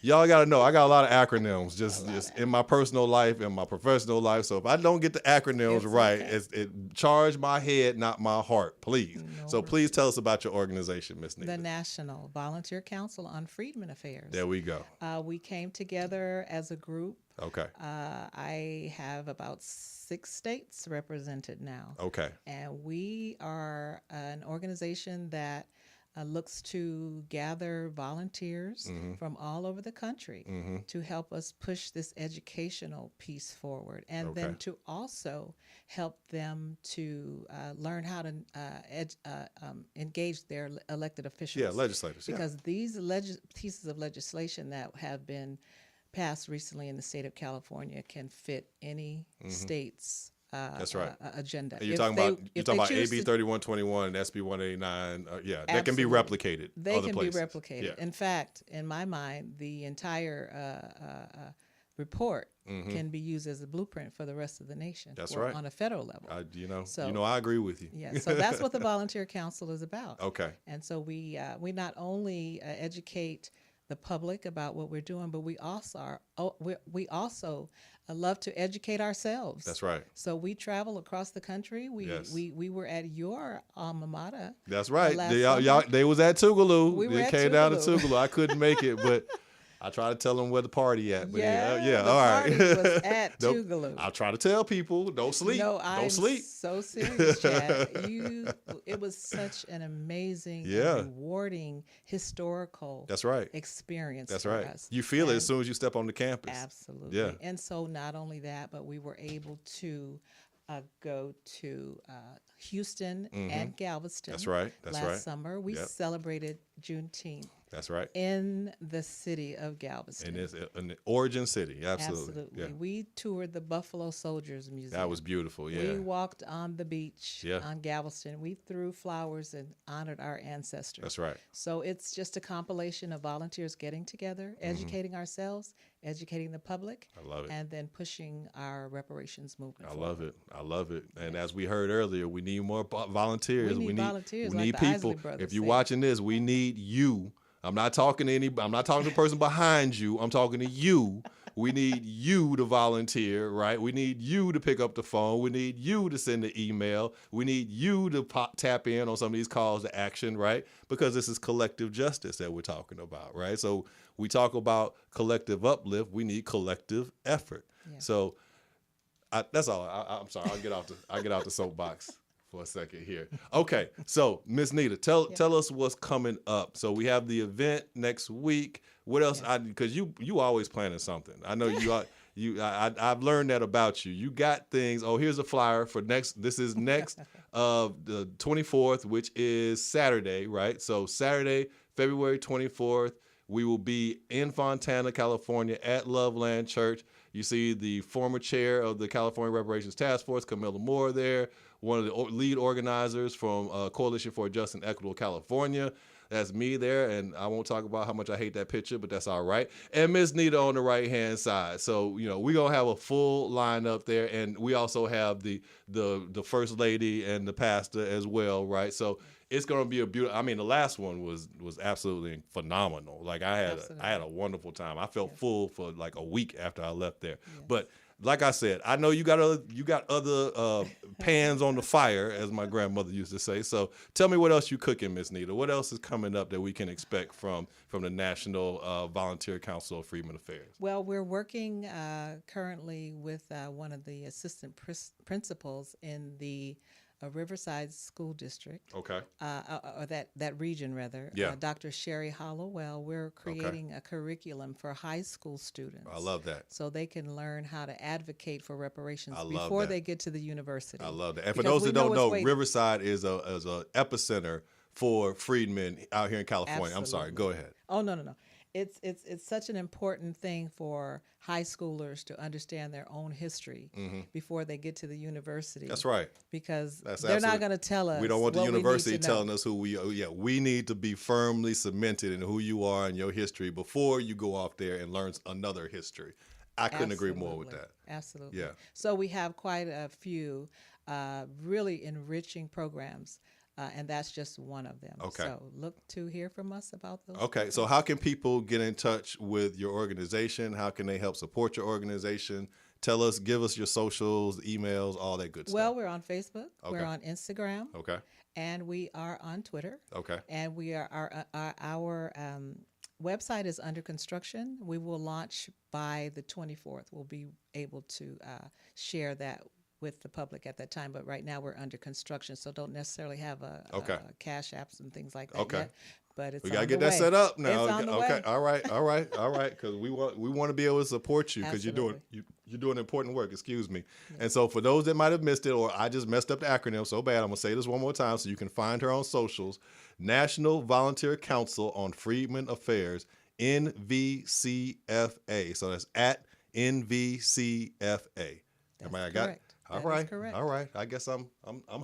Y'all got to know I got a lot of acronyms just in my personal life and my professional life. So if I don't get the acronyms right, it charge my head, not my heart, please. No So please tell us about your organization, Ms. Nita. The National Volunteer Council on Freedmen Affairs. There we go. We came together as a group. Okay. I have about 6 states represented now. Okay. And we are an organization that looks to gather volunteers from all over the country to help us push this educational piece forward, and then to also help them to learn how to engage their elected officials. Yeah, legislators. Because these pieces of legislation that have been passed recently in the state of California can fit any state's That's right. agenda. And you're talking about AB 3121 and SB 189. That can be replicated. They other can places. be replicated. Yeah. In fact, in my mind, the entire report can be used as a blueprint for the rest of the nation. That's right. On a federal level. I agree with you. Yeah. So that's what the Volunteer Council is about. Okay. And so we not only educate the public about what we're doing, but we also love to educate ourselves. That's right. So we travel across the country. We were at your alma mater. That's right. Y'all, they was at Tougaloo. We were they at came down to Tougaloo. Tougaloo. I couldn't make it, but I try to tell them where the party at. But the all right. party was at Tougaloo. I try to tell people, don't sleep. No, don't sleep. So serious, Chad. It was such an amazing, and rewarding historical That's right. experience. That's for right. us. You feel it as soon as you step on the campus. Absolutely. Yeah. And so not only that, but we were able to go to Houston and Galveston. That's right. Last summer, we celebrated Juneteenth. That's right. In the city of Galveston. In the origin city. Absolutely. Yeah. We toured the Buffalo Soldiers Museum. That was beautiful. Yeah. We walked on the beach on Galveston. We threw flowers and honored our ancestors. That's right. So it's just a compilation of volunteers getting together, educating ourselves, educating the public. I love it. And then pushing our reparations movement. I love it. I love it. And as we heard earlier, we need more volunteers. We need volunteers. We like need the people. Isley brothers If you're said. watching this, we need you. I'm not talking to anybody. I'm not talking to the person behind you. I'm talking to you. We need you to volunteer, right? We need you to pick up the phone. We need you to send the email. We need you to tap in on some of these calls to action, right? Because this is collective justice that we're talking about, right? So we talk about collective uplift. We need collective effort. Yeah. So that's all. I'm sorry. I'll get off the soapbox for a second here. Okay, so Ms. Nita, tell us what's coming up. So we have the event next week. What else? Because you always planning something. I know you are. I've learned that about you. You got things. Oh, here's a flyer for next. This is next the 24th, which is Saturday, right? So Saturday, February 24th, we will be in Fontana, California at Loveland Church. You see the former chair of the California Reparations Task Force, Camilla Moore, there. One of the lead organizers from Coalition for a Just and Equitable California. That's me there, and I won't talk about how much I hate that picture, but that's all right. And Miss Nita on the right-hand side. So, we're going to have a full lineup there, and we also have the First Lady and the pastor as well, right? So it's going to be a beautiful. I mean, the last one was absolutely phenomenal. Like I had a wonderful time. I felt full for like a week after I left there. Yes. But like I said, I know you got other pans on the fire, as my grandmother used to say. So tell me what else you cooking, Miss Nita. What else is coming up that we can expect from the National Volunteer Council of Freedmen Affairs? Well, we're working currently with one of the assistant principals in the Riverside School District. Okay. Or that region, rather. Yeah. Dr. Sherry Hallowed. We're creating a curriculum for high school students. I love that. So they can learn how to advocate for reparations before they get to the university. I love that. And for those that don't know, Riverside is a epicenter for freedmen out here in California. Absolutely. I'm sorry. Go ahead. Oh, no. It's such an important thing for high schoolers to understand their own history before they get to the university. That's right. Because they're not going to tell us. We don't want the university telling us who we are. Yeah, we need to be firmly cemented in who you are and your history before you go off there and learn another history. I couldn't agree more with that. Absolutely. Yeah. So we have quite a few really enriching programs and that's just one of them. Okay. So look to hear from us about those. Okay, so how can people get in touch with your organization? How can they help support your organization? Give us your socials, emails, all that good Well, stuff. we're on Facebook, Okay. we're on Instagram, Okay, and we are on Twitter. okay, And we are our website is under construction. We will launch by the 24th. We'll be able to share that with the public at that time. But right now we're under construction, so don't necessarily have a cash apps and things like that Okay. yet. But it's we on gotta get the that way. set up now. It's on the Okay, way. all right, because we want to be able to support you because you're Absolutely. doing important work. Excuse me. And so for those that might have missed it, or I just messed up the acronym so bad, I'm gonna say this one more time so you can find her on socials. National Volunteer Council on Freedmen Affairs, NVCFA. So that's at NVCFA. That's I got it? correct. All That is right, correct. all right. I guess I'm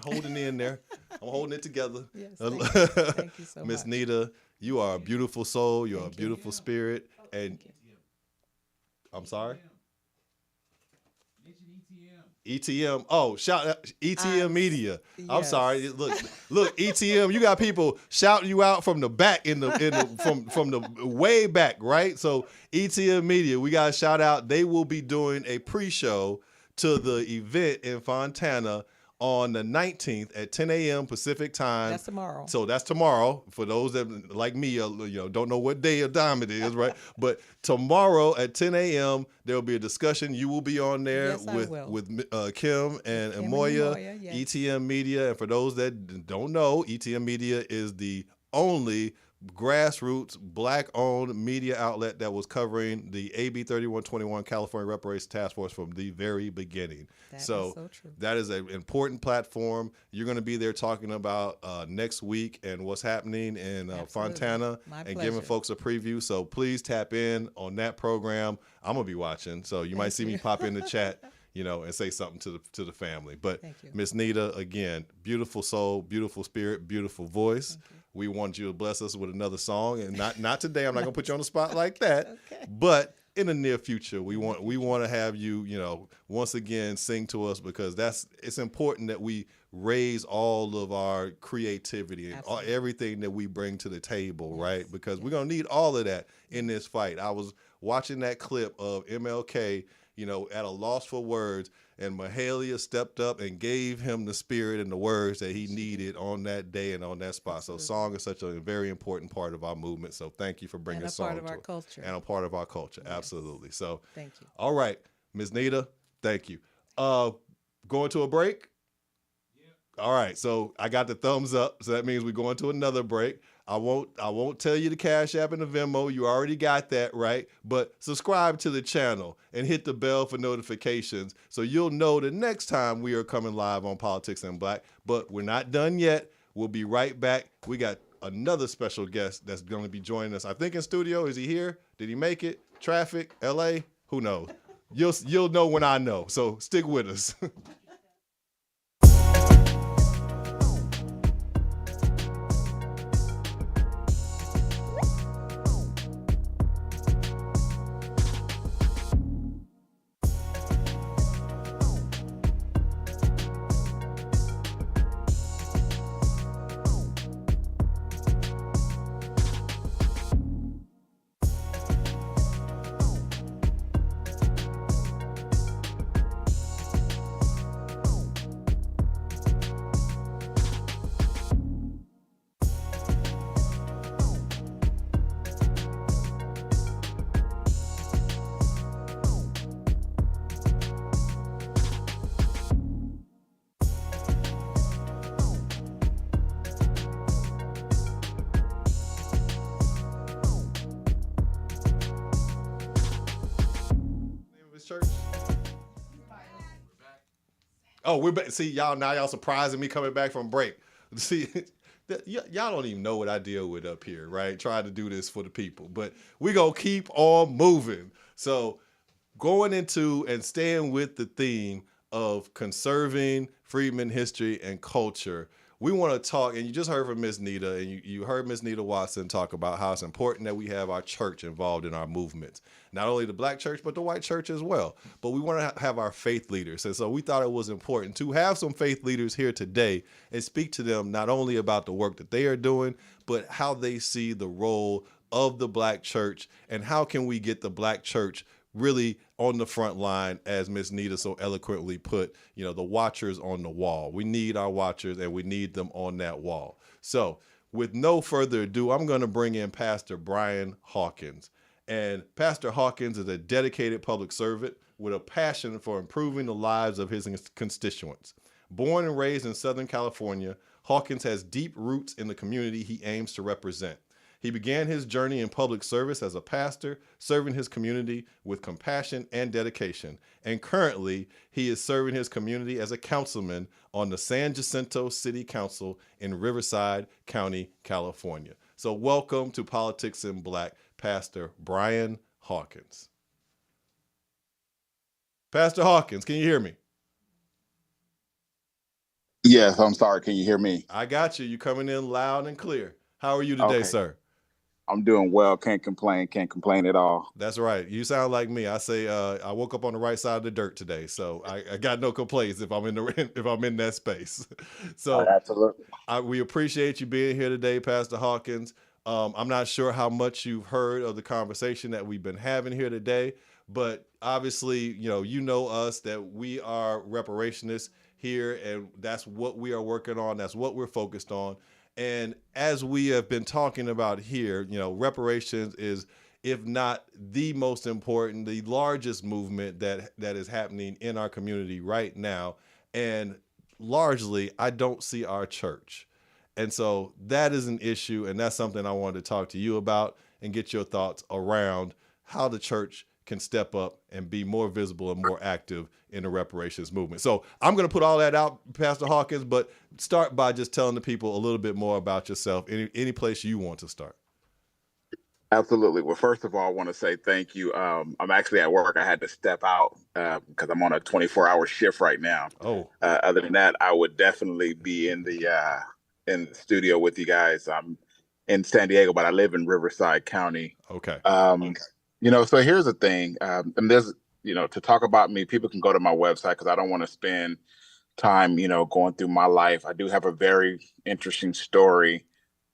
holding in there. I'm holding it together. Yes, thank you so Miss much. Nita, you are a beautiful soul. You're Thank a you. beautiful spirit, and I'm sorry. ETM. Oh, shout out ETM Media. I'm yes. sorry. Look, ETM. You got people shouting you out from the back from the way back, right? So ETM Media, we got to shout out. They will be doing a pre-show to the event in Fontana on the 19th at 10 a.m. Pacific time. That's tomorrow. So that's tomorrow. For those that like me, don't know what day or time it is, right? But tomorrow at 10 a.m. there will be a discussion. You will be on there Yes, I will. with Kim and Kim and Moya, Moya, yes. ETM Media. And for those that don't know, ETM Media is the only grassroots Black-owned media outlet that was covering the AB 3121 California Reparations Task Force from the very beginning. That is so so true. that is an important platform. You're going to be there talking about next week and what's happening in Fontana My and pleasure. giving folks a preview. So please tap in on that program. I'm going to be watching. So you might see me pop in the chat, and say something to the family. But Thank you. Miss Nita, again, beautiful soul, beautiful spirit, beautiful voice. We want you to bless us with another song, and not today. I'm not gonna put you on the spot like that. Okay. But in the near future, we want to have you, once again sing to us, because it's important that we raise all of our creativity and Absolutely. everything that we bring to the table, right? Because we're gonna need all of that in this fight. I was watching that clip of MLK, at a loss for words, and Mahalia stepped up and gave him the spirit and the words that he needed on that day and on that spot. So song is such a very important part of our movement. So thank you for bringing And a song part of to our us. culture. And a part of our culture. Absolutely. So Thank you. all right, Ms. Nita, thank you. Going to a break? All right, so I got the thumbs up, so that means we're going to another break. I won't tell you the Cash App and the Venmo. You already got that, right? But subscribe to the channel and hit the bell for notifications so you'll know the next time we are coming live on Politics in Black. But we're not done yet. We'll be right back. We got another special guest that's going to be joining us. I think in studio. Is he here? Did he make it? Traffic? LA? Who knows? You'll know when I know. So stick with us. Church. Oh, we're back. See, y'all surprising me coming back from break. See, y'all don't even know what I deal with up here, right? Trying to do this for the people, but we gonna keep on moving. So going into and staying with the theme of conserving Freedmen history and culture, we want to talk, and you just heard from Miss Nita, and you heard Miss Nita Watson talk about how it's important that we have our church involved in our movements. Not only the black church, but the white church as well. But we want to have our faith leaders. And so we thought it was important to have some faith leaders here today and speak to them not only about the work that they are doing, but how they see the role of the black church and how can we get the black church really on the front line, as Miss Nita so eloquently put, the watchers on the wall. We need our watchers and we need them on that wall. So with no further ado, I'm going to bring in Pastor Brian Hawkins. And Pastor Hawkins is a dedicated public servant with a passion for improving the lives of his constituents. Born and raised in Southern California, Hawkins has deep roots in the community he aims to represent. He began his journey in public service as a pastor, serving his community with compassion and dedication. And currently, he is serving his community as a councilman on the San Jacinto City Council in Riverside County, California. So welcome to Politics in Black, Pastor Brian Hawkins. Pastor Hawkins, can you hear me? Yes, I'm sorry. Can you hear me? I got you. You're coming in loud and clear. How are you today, sir? I'm doing well. Can't complain at all. That's right. You sound like me. I say I woke up on the right side of the dirt today, so I got no complaints if I'm in that space. So absolutely, we appreciate you being here today, Pastor Hawkins. I'm not sure how much you've heard of the conversation that we've been having here today, but obviously, you know us, that we are reparationists here, and that's what we are working on. That's what we're focused on. And as we have been talking about here, reparations is, if not the most important, the largest movement that is happening in our community right now. And largely, I don't see our church. And so that is an issue. And that's something I wanted to talk to you about and get your thoughts around how the church can step up and be more visible and more active in the reparations movement. So I'm going to put all that out, Pastor Hawkins, but start by just telling the people a little bit more about yourself, any place you want to start. Absolutely. Well, first of all, I want to say thank you. I'm actually at work. I had to step out because I'm on a 24-hour shift right now. Oh. Other than that, I would definitely be in the studio with you guys. I'm in San Diego, but I live in Riverside County. Okay. So here's the thing. And there's, to talk about me, people can go to my website because I don't want to spend time, going through my life. I do have a very interesting story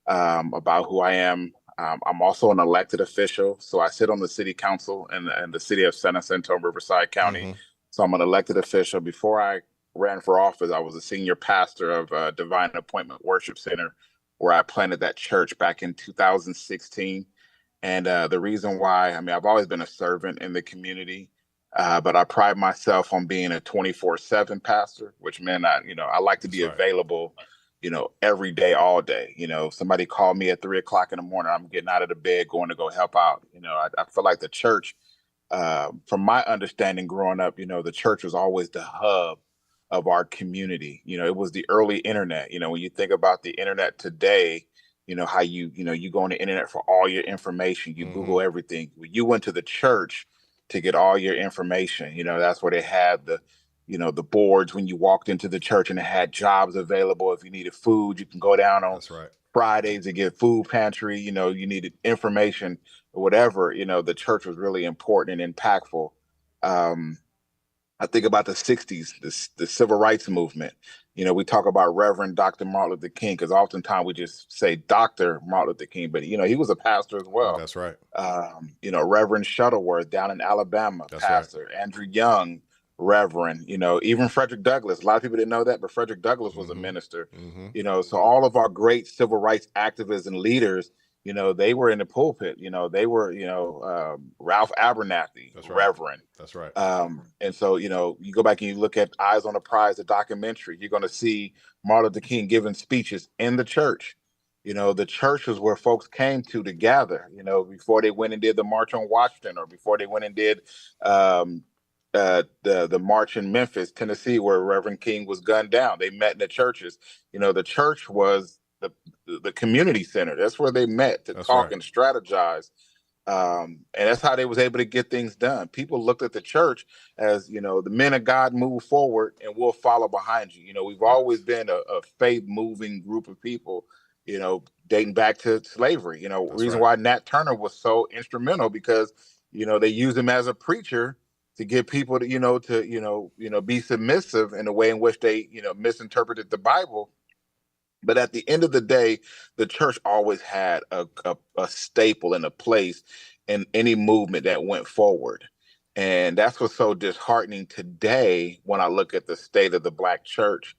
about who I am. I'm also an elected official. So I sit on the city council in the city of San Jacinto, Riverside County. Mm-hmm. So I'm an elected official. Before I ran for office, I was a senior pastor of Divine Appointment Worship Center, where I planted that church back in 2016. And the reason why, I've always been a servant in the community, but I pride myself on being a 24/7 pastor, which meant I like to be available, every day, all day. Somebody called me at 3:00 in the morning, I'm getting out of the bed, going to go help out. I feel like the church, from my understanding growing up, the church was always the hub of our community. It was the early internet. When you think about the internet today, how you go on the internet for all your information, you Google everything. When you went to the church to get all your information, that's where they had the boards when you walked into the church, and it had jobs available. If you needed food, you can go down on Fridays to get food pantry, you needed information or whatever, the church was really important and impactful. I think about the 60s, the civil rights movement. We talk about Reverend Dr. Martin Luther King because oftentimes we just say Dr. Martin Luther King, but, he was a pastor as well. That's right. Reverend Shuttleworth down in Alabama, pastor. Right. Andrew Young, Reverend, even Frederick Douglass. A lot of people didn't know that, but Frederick Douglass was a minister. So all of our great civil rights activists and leaders, they were in the pulpit. They were, Ralph Abernathy, Reverend. That's right. And so, you go back and you look at Eyes on the Prize, the documentary, you're going to see Martin Luther King giving speeches in the church. The church was where folks came to gather, before they went and did the March on Washington, or before they went and did the march in Memphis, Tennessee, where Reverend King was gunned down. They met in the churches. The church was the community center. That's where they met to talk and strategize. And that's how they was able to get things done. People looked at the church as, the men of God move forward and we'll follow behind you. We've always been a faith moving group of people, dating back to slavery. Reason why Nat Turner was so instrumental, because, they used him as a preacher to get people to, be submissive in the way in which they, misinterpreted the Bible. But at the end of the day, the church always had a staple and a place in any movement that went forward. And that's what's so disheartening today when I look at the state of the Black church.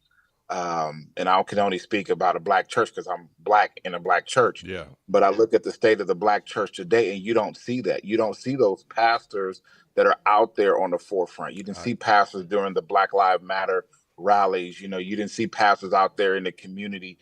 And I can only speak about a Black church because I'm Black in a Black church. Yeah. But I look at the state of the Black church today, and you don't see that. You don't see those pastors that are out there on the forefront. You didn't see pastors during the Black Lives Matter rallies. You didn't see pastors out there in the community,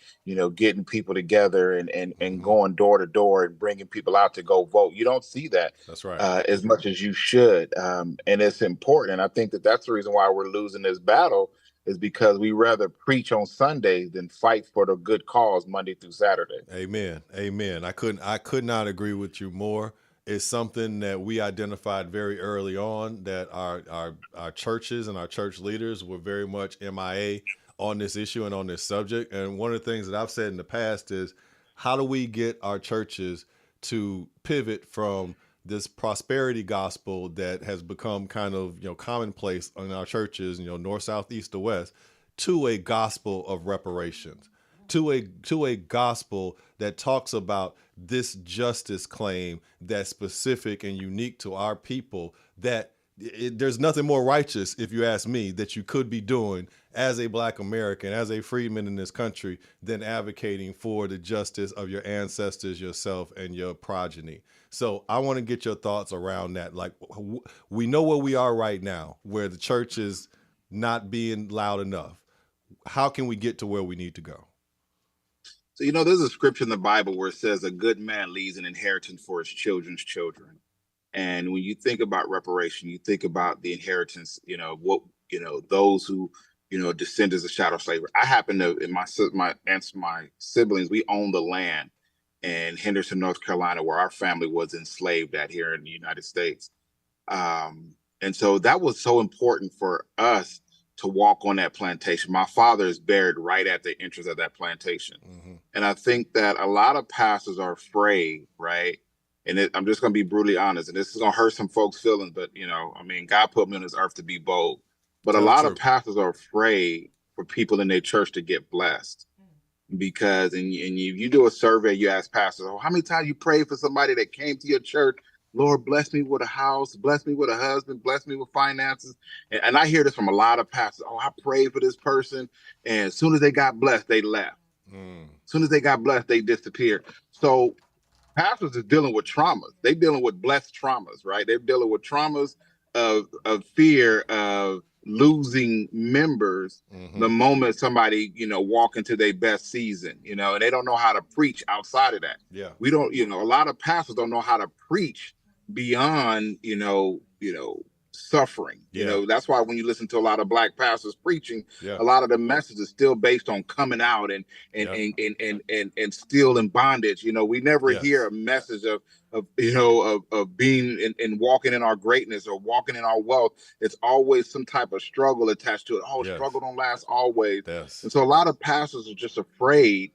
getting people together and going door to door and bringing people out to go vote. You don't see that. That's right. As much as you should. And it's important. And I think that that's the reason why we're losing this battle, is because we rather preach on Sunday than fight for the good cause Monday through Saturday. Amen. Amen. I could not agree with you more. It's something that we identified very early on, that our churches and our church leaders were very much MIA on this issue and on this subject. And one of the things that I've said in the past is, how do we get our churches to pivot from this prosperity gospel that has become kind of, commonplace in our churches, north, south, east, or west, to a gospel of reparations, to a gospel that talks about this justice claim that's specific and unique to our people, that there's nothing more righteous, if you ask me, that you could be doing as a Black American, as a freedman in this country, than advocating for the justice of your ancestors, yourself, and your progeny. So I want to get your thoughts around that. Like, we know where we are right now, where the church is not being loud enough. How can we get to where we need to go? So, there's a scripture in the Bible where it says a good man leaves an inheritance for his children's children. And when you think about reparation, you think about the inheritance, those who, descend as a shadow of slavery. I happen to, in my siblings, we own the land in Henderson, North Carolina, where our family was enslaved at here in the United States. And so that was so important for us to walk on that plantation. My father is buried right at the entrance of that plantation. Mm-hmm. And I think that a lot of pastors are afraid, right? And I'm just going to be brutally honest, and this is going to hurt some folks' feelings, but, God put me on this earth to be bold. But a lot of pastors are afraid for people in their church to get blessed. Because, and you do a survey, you ask pastors, how many times you prayed for somebody that came to your church? Lord, bless me with a house, bless me with a husband, bless me with finances. And I hear this from a lot of pastors. I prayed for this person, and as soon as they got blessed, they left. As soon as they got blessed, they disappeared. So pastors are dealing with traumas. They're dealing with blessed traumas, right? They're dealing with traumas of fear of losing members the moment somebody, walk into their best season, and they don't know how to preach outside of that. Yeah. We don't, a lot of pastors don't know how to preach beyond, suffering. That's why when you listen to a lot of Black pastors preaching, a lot of the message is still based on coming out and still in bondage. We never hear a message of being and walking in our greatness or walking in our wealth. It's always some type of struggle attached to it. Struggle don't last always. Yes. And so a lot of pastors are just afraid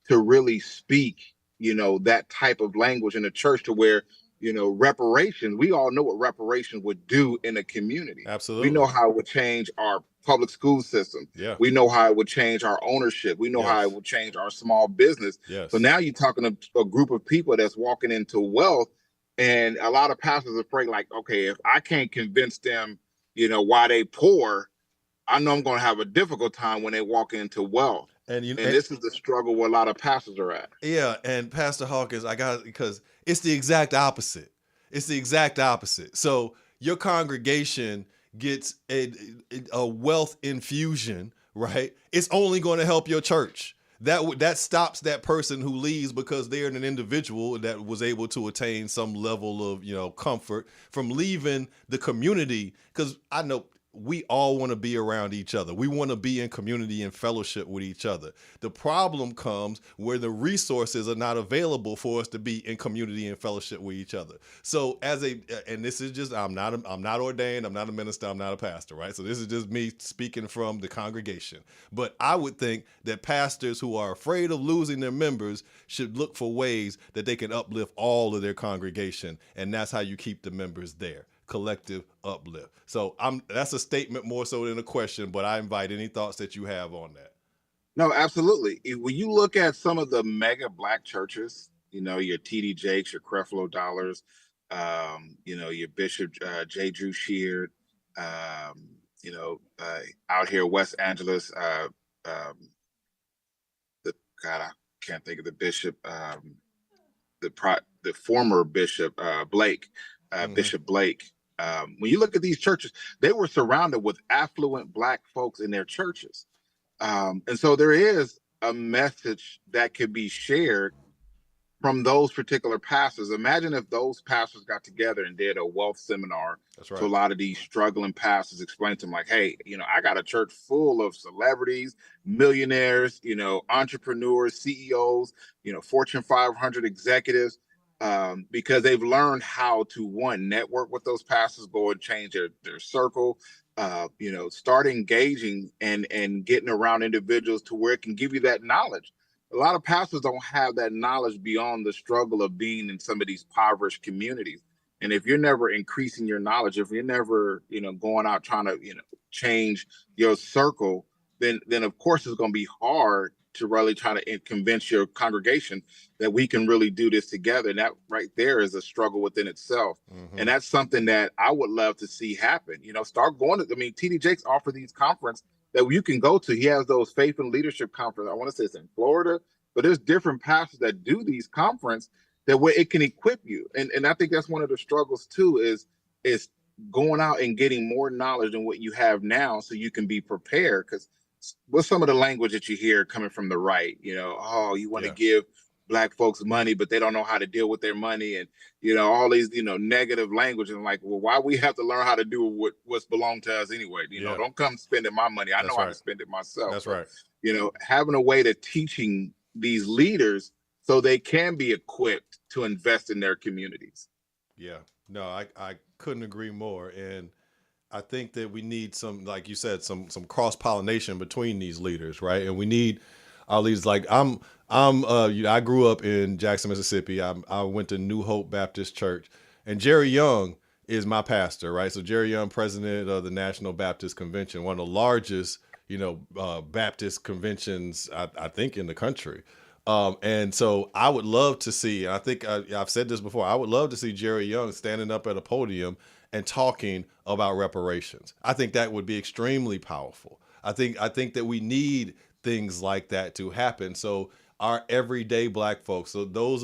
to really speak, that type of language in the church, to where reparations, we all know what reparations would do in a community. Absolutely. We know how it would change our public school system. Yeah. We know how it would change our ownership. We know how it would change our small business. Yes. So now you're talking to a group of people that's walking into wealth, and a lot of pastors are afraid, like, okay, if I can't convince them, why they poor, I know I'm going to have a difficult time when they walk into wealth. And this is the struggle where a lot of pastors are at. Yeah, and Pastor Hawkins, because it's the exact opposite. It's the exact opposite. So your congregation gets a wealth infusion, right? It's only going to help your church. That stops that person who leaves because they're an individual that was able to attain some level of, comfort from leaving the community. Because I know we all want to be around each other. We want to be in community and fellowship with each other. The problem comes where the resources are not available for us to be in community and fellowship with each other. So and this is just, I'm not ordained, I'm not a minister, I'm not a pastor, right? So this is just me speaking from the congregation. But I would think that pastors who are afraid of losing their members should look for ways that they can uplift all of their congregation. And that's how you keep the members there. Collective uplift. So that's a statement more so than a question, but I invite any thoughts that you have on that. No, absolutely. When you look at some of the mega Black churches, your TD Jakes, your Creflo Dollars, your Bishop J. Drew Sheard, out here West Angeles, I can't think of the bishop, the former Bishop Blake. Bishop Blake. When you look at these churches, they were surrounded with affluent Black folks in their churches. And so there is a message that could be shared from those particular pastors. Imagine if those pastors got together and did a wealth seminar to a lot of these struggling pastors, explain to them like, hey, I got a church full of celebrities, millionaires, entrepreneurs, CEOs, Fortune 500 executives, because they've learned how to, one, network with those pastors, go and change their circle, start engaging and getting around individuals to where it can give you that knowledge. A lot of pastors don't have that knowledge beyond the struggle of being in some of these impoverished communities. And if you're never increasing your knowledge, if you're never, going out trying to, change your circle, then of course it's going to be hard to really try to convince your congregation that we can really do this together. And that right there is a struggle within itself. Mm-hmm. And that's something that I would love to see happen. Start going to, TD Jakes offer these conferences that you can go to. He has those faith and leadership conferences. I want to say it's in Florida, but there's different pastors that do these conferences that way it can equip you. And I think that's one of the struggles too, is going out and getting more knowledge than what you have now so you can be prepared. Because what's some of the language that you hear coming from the right? You want to give Black folks money, but they don't know how to deal with their money, and all these negative language. And like, well, why we have to learn how to do what's belonged to us anyway? Don't come spending my money. I know how to spend it myself. That's right. Having a way to teaching these leaders so they can be equipped to invest in their communities. Yeah, no, I couldn't agree more. And I think that we need some, like you said, some cross-pollination between these leaders, right? And we need our leaders. Like I grew up in Jackson, Mississippi. I went to New Hope Baptist Church, and Jerry Young is my pastor, right? So Jerry Young, president of the National Baptist Convention, one of the largest, Baptist conventions, I think, in the country. And so I would love to see, I think I've said this before, I would love to see Jerry Young standing up at a podium and talking about reparations. I think that would be extremely powerful. I think that we need things like that to happen. So our everyday Black folks, so those,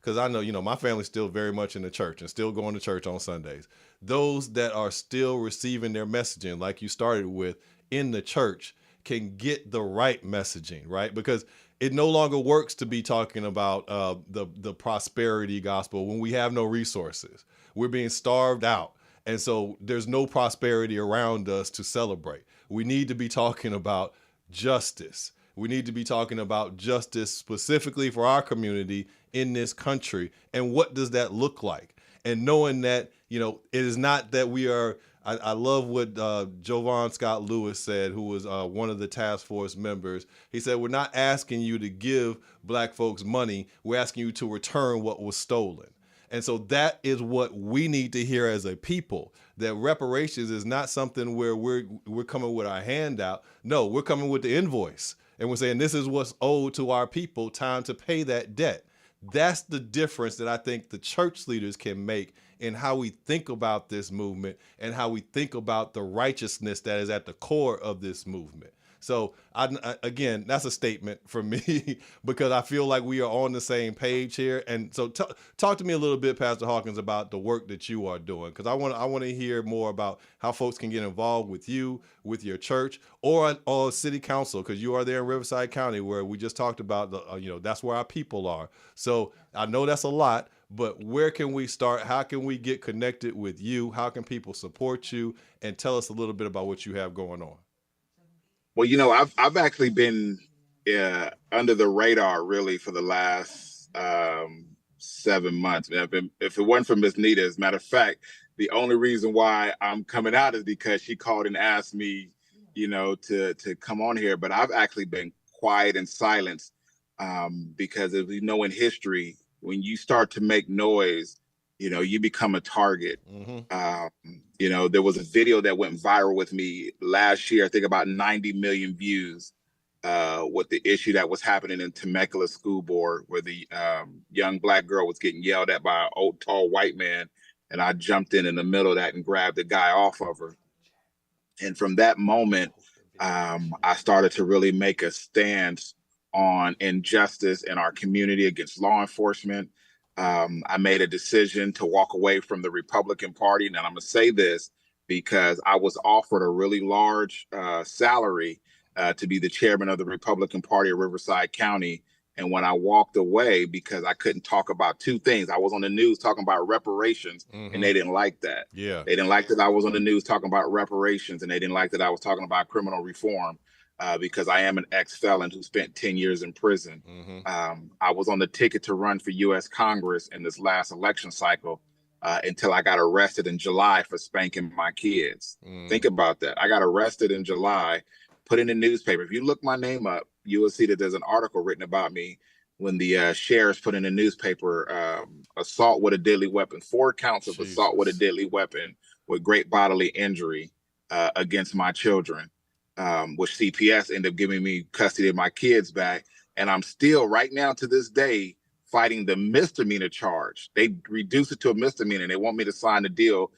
because I know, my family's still very much in the church and still going to church on Sundays. Those that are still receiving their messaging, like you started with, in the church, can get the right messaging, right? Because it no longer works to be talking about the prosperity gospel when we have no resources. We're being starved out. And so there's no prosperity around us to celebrate. We need to be talking about justice. We need to be talking about justice specifically for our community in this country. And what does that look like? And knowing that, it is not that we are, I love what Jovan Scott Lewis said, who was one of the task force members. He said, we're not asking you to give Black folks money. We're asking you to return what was stolen. And so that is what we need to hear as a people, that reparations is not something where we're coming with our hand out. No, we're coming with the invoice. And we're saying this is what's owed to our people, time to pay that debt. That's the difference that I think the church leaders can make in how we think about this movement and how we think about the righteousness that is at the core of this movement. So again, that's a statement for me because I feel like we are on the same page here. And so talk to me a little bit, Pastor Hawkins, about the work that you are doing, because I want to hear more about how folks can get involved with you, with your church, or city council, because you are there in Riverside County, where we just talked about that's where our people are. So I know that's a lot, but where can we start? How can we get connected with you? How can people support you? And tell us a little bit about what you have going on. Well, I've actually been under the radar really for the last 7 months. If it wasn't for Miss Nita, as a matter of fact, the only reason why I'm coming out is because she called and asked me, to come on here. But I've actually been quiet and silent because, as we know in history, when you start to make noise, you become a target. There was a video that went viral with me last year, I think about 90 million views, with the issue that was happening in Temecula School Board, where the young Black girl was getting yelled at by an old, tall white man. And I jumped in the middle of that and grabbed the guy off of her. And from that moment, I started to really make a stance on injustice in our community against law enforcement. I made a decision to walk away from the Republican Party. And I'm going to say this because I was offered a really large salary to be the chairman of the Republican Party of Riverside County. And when I walked away, because I couldn't talk about two things, I was on the news talking about reparations, and they didn't like that. Yeah. They didn't like that I was on the news talking about reparations, and they didn't like that I was talking about criminal reform. Because I am an ex-felon who spent 10 years in prison. I was on the ticket to run for U.S. Congress in this last election cycle until I got arrested in July for spanking my kids. Think about that. I got arrested in July, put in the newspaper. If you look my name up, you will see that there's an article written about me when the sheriffs put in the newspaper, assault with a deadly weapon, 4 counts of assault with a deadly weapon with great bodily injury against my children. Which CPS ended up giving me custody of my kids back. And I'm still, right now to this day, fighting the misdemeanor charge. They reduced it to a misdemeanor. They want me to sign a deal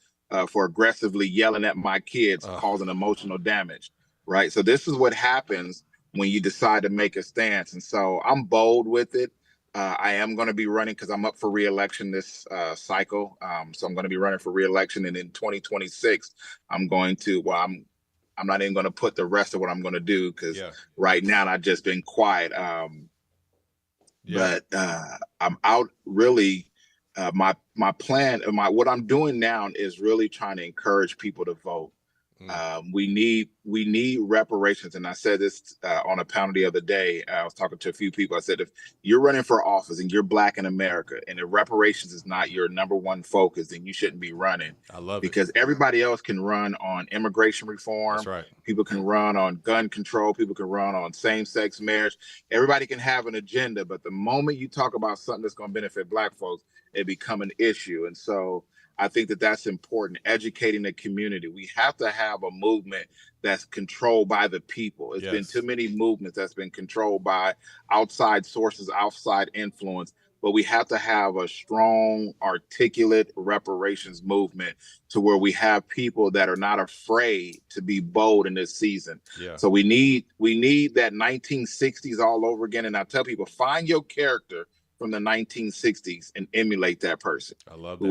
for aggressively yelling at my kids, causing emotional damage, right? So this is what happens when you decide to make a stance. And so I'm bold with it. I am going to be running because I'm up for re-election this cycle. So I'm going to be running for re-election. And in 2026, I'm not even going to put the rest of what I'm going to do because right now I've just been quiet. But I'm out really. My plan, what I'm doing now is really trying to encourage people to vote. We need reparations, and I said this on a panel the other day. I was talking to a few people. I said, if you're running for office and you're Black in America, and if reparations is not your number one focus, then you shouldn't be running. I love because everybody else can run on immigration reform. That's right. People can run on gun control. People can run on same-sex marriage. Everybody can have an agenda, but the moment you talk about something that's going to benefit Black folks, it become an issue. And so I think that that's important, educating the community. We have to have a movement that's controlled by the people. It's been too many movements that's been controlled by outside sources, outside influence. But we have to have a strong, articulate reparations movement to where we have people that are not afraid to be bold in this season. So we need that 1960s all over again. And I tell people, find your character from the 1960s and emulate that person. I love that.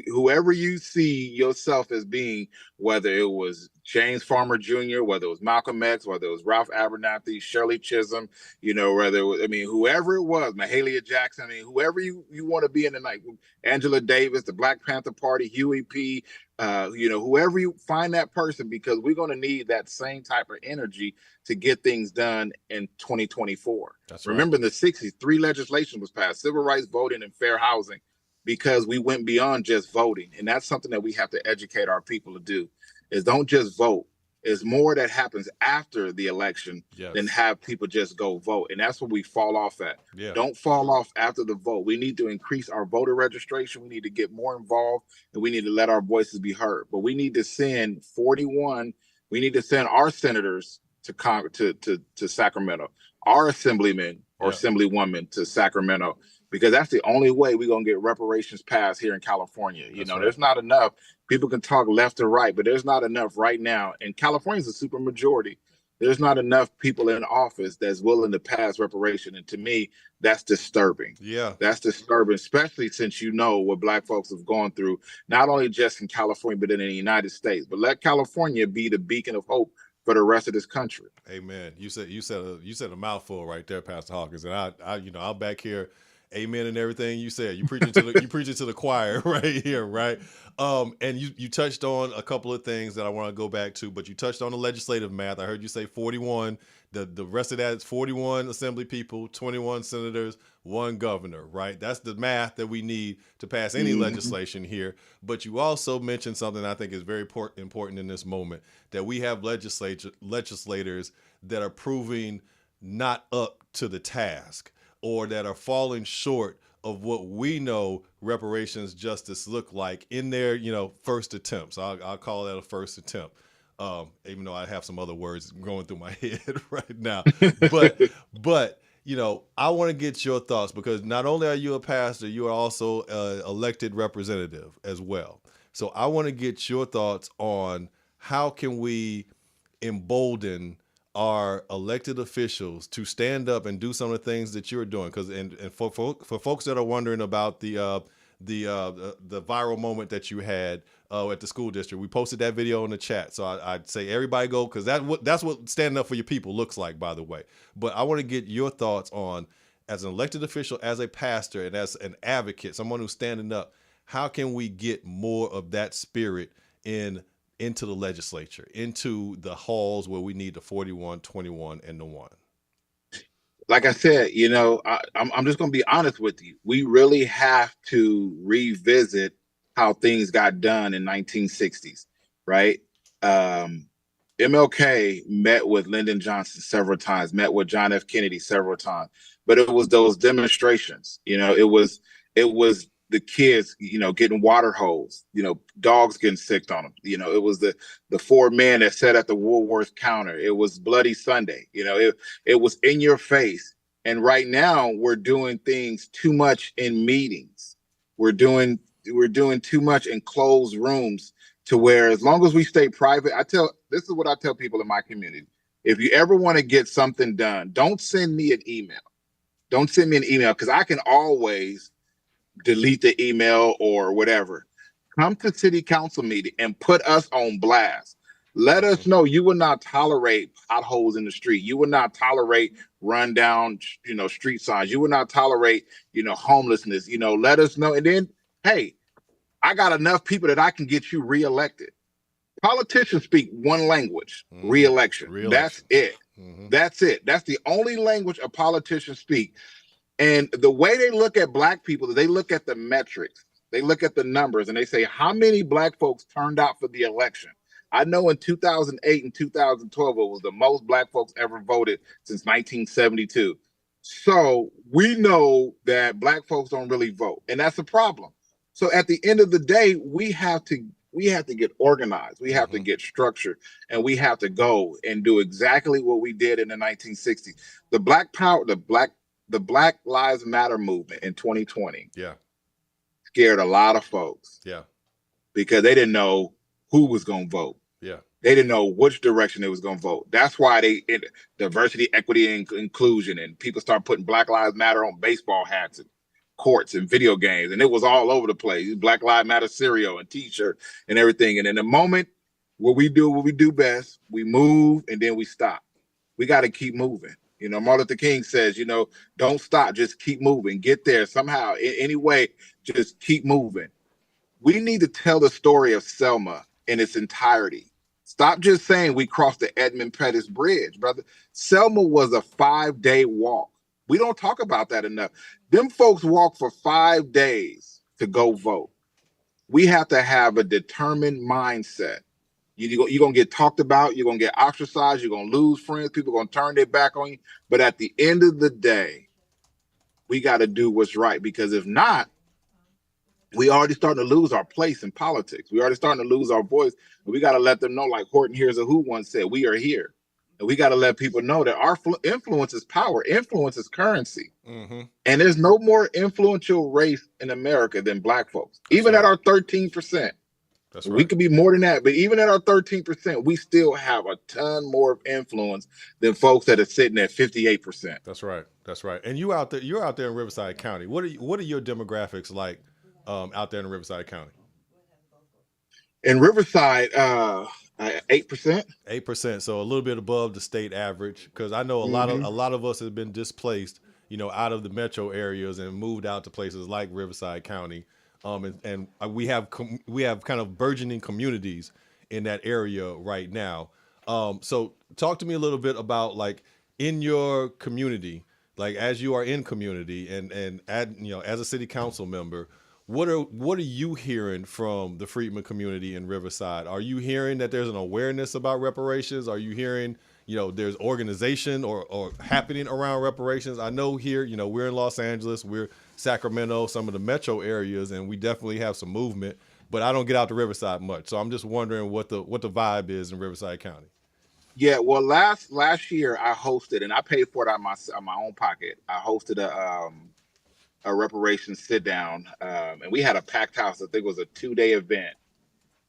Whoever you see yourself as being, whether it was James Farmer Jr., whether it was Malcolm X, whether it was Ralph Abernathy, Shirley Chisholm, whether it was, whoever it was, Mahalia Jackson, whoever you want to be in the night, Angela Davis, the Black Panther Party, Huey P., whoever you find that person, because we're going to need that same type of energy to get things done in 2024. That's right. Remember in the 60s, 3 legislation was passed: civil rights, voting, and fair housing, because we went beyond just voting. And that's something that we have to educate our people to do, is don't just vote. There's more that happens after the election than have people just go vote. And that's what we fall off at. Don't fall off after the vote. We need to increase our voter registration. We need to get more involved, and we need to let our voices be heard. But we need to send 41. We need to send our senators to Sacramento, our assemblymen or assemblywomen to Sacramento, because that's the only way we're going to get reparations passed here in California. There's not enough. People can talk left or right, but there's not enough right now. And California's a super majority. There's not enough people in office that's willing to pass reparation. And to me, that's disturbing. That's disturbing, especially since what Black folks have gone through, not only just in California, but in the United States. But let California be the beacon of hope for the rest of this country. Amen. You said a mouthful right there, Pastor Hawkins. And I'll back here amen and everything you said. You preaching to the you preaching to the choir right here, right? And you touched on a couple of things that I want to go back to, but you touched on the legislative math. I heard you say 41. The rest of that is 41 assembly people, 21 senators, 1 governor, right? That's the math that we need to pass any legislation here. But you also mentioned something I think is very important in this moment, that we have legislators that are proving not up to the task, or that are falling short of what we know reparations justice look like in their, first attempts. I'll call that a first attempt. Even though I have some other words going through my head right now, but I want to get your thoughts, because not only are you a pastor, you are also an elected representative as well. So I want to get your thoughts on how can we embolden our elected officials to stand up and do some of the things that you're doing. Because and for folks that are wondering about the viral moment that you had at the school district, we posted that video in the chat. So I'd say everybody go, because that's what standing up for your people looks like, by the way. But I want to get your thoughts on, as an elected official, as a pastor, and as an advocate, someone who's standing up, how can we get more of that spirit into the legislature, into the halls where we need the 41, 21, and the 1? Like I said, I'm just going to be honest with you. We really have to revisit how things got done in 1960s, right? MLK met with Lyndon Johnson several times, met with John F. Kennedy several times, but it was those demonstrations. It was the kids, getting water hosed, dogs getting sick on them. It was the 4 men that sat at the Woolworth counter. It was Bloody Sunday. It was in your face. And right now we're doing things too much in meetings. We're doing too much in closed rooms, to where, as long as we stay private, this is what I tell people in my community. If you ever want to get something done, don't send me an email. Don't send me an email, because I can always delete the email or whatever. Come to city council meeting and put us on blast. Let us know you will not tolerate potholes in the street. You will not tolerate run down, street signs. You will not tolerate, homelessness. Let us know. And then, hey, I got enough people that I can get you reelected. Politicians speak one language: reelection. That's it. That's it. That's the only language a politician speak. And the way they look at Black people, they look at the metrics, they look at the numbers, and they say, how many Black folks turned out for the election? I know in 2008 and 2012, it was the most Black folks ever voted since 1972. So we know that Black folks don't really vote, and that's a problem. So at the end of the day, we have to get organized. We have to get structured, and we have to go and do exactly what we did in the 1960s. The Black Lives Matter movement in 2020 scared a lot of folks. Because they didn't know who was going to vote. They didn't know which direction they was going to vote. That's why diversity, equity, and inclusion, and people start putting Black Lives Matter on baseball hats and courts and video games, and it was all over the place. Black Lives Matter cereal and t-shirt and everything. And in the moment where we do what we do best, we move and then we stop. We got to keep moving. Martin Luther King says, don't stop, just keep moving, get there somehow, in any way, just keep moving. We need to tell the story of Selma in its entirety. Stop just saying we crossed the Edmund Pettus Bridge, brother. Selma was a 5-day walk. We don't talk about that enough. Them folks walked for 5 days to go vote. We have to have a determined mindset. You're going to get talked about. You're going to get ostracized. You're going to lose friends. People are going to turn their back on you. But at the end of the day, we got to do what's right, because if not, we already starting to lose our place in politics. We already starting to lose our voice. And we got to let them know, like Horton Hears a Who once said, we are here. And we got to let people know that our influence is power. Influence is currency. And there's no more influential race in America than Black folks. Even at our 13%. We could be more than that, but even at our 13%, we still have a ton more influence than folks that are sitting at 58%. That's right. And you're out there in Riverside County. What are your demographics like out there in Riverside County? In Riverside, 8%. 8%, so a little bit above the state average. Because I know a lot of us have been displaced out of the metro areas and moved out to places like Riverside County. And we have kind of burgeoning communities in that area right now. So talk to me a little bit about, like, in your community, like as you are in community and as a city council member, what are you hearing from the Freedmen community in Riverside? Are you hearing that there's an awareness about reparations? Are you hearing, there's organization or happening around reparations? I know here, we're in Los Angeles, we're Sacramento, some of the metro areas, and we definitely have some movement, but I don't get out to Riverside much. So I'm just wondering what the vibe is in Riverside County. Yeah, well, last year I hosted, and I paid for it out of my own pocket. I hosted a reparations sit down, and we had a packed house. I think it was a 2-day event,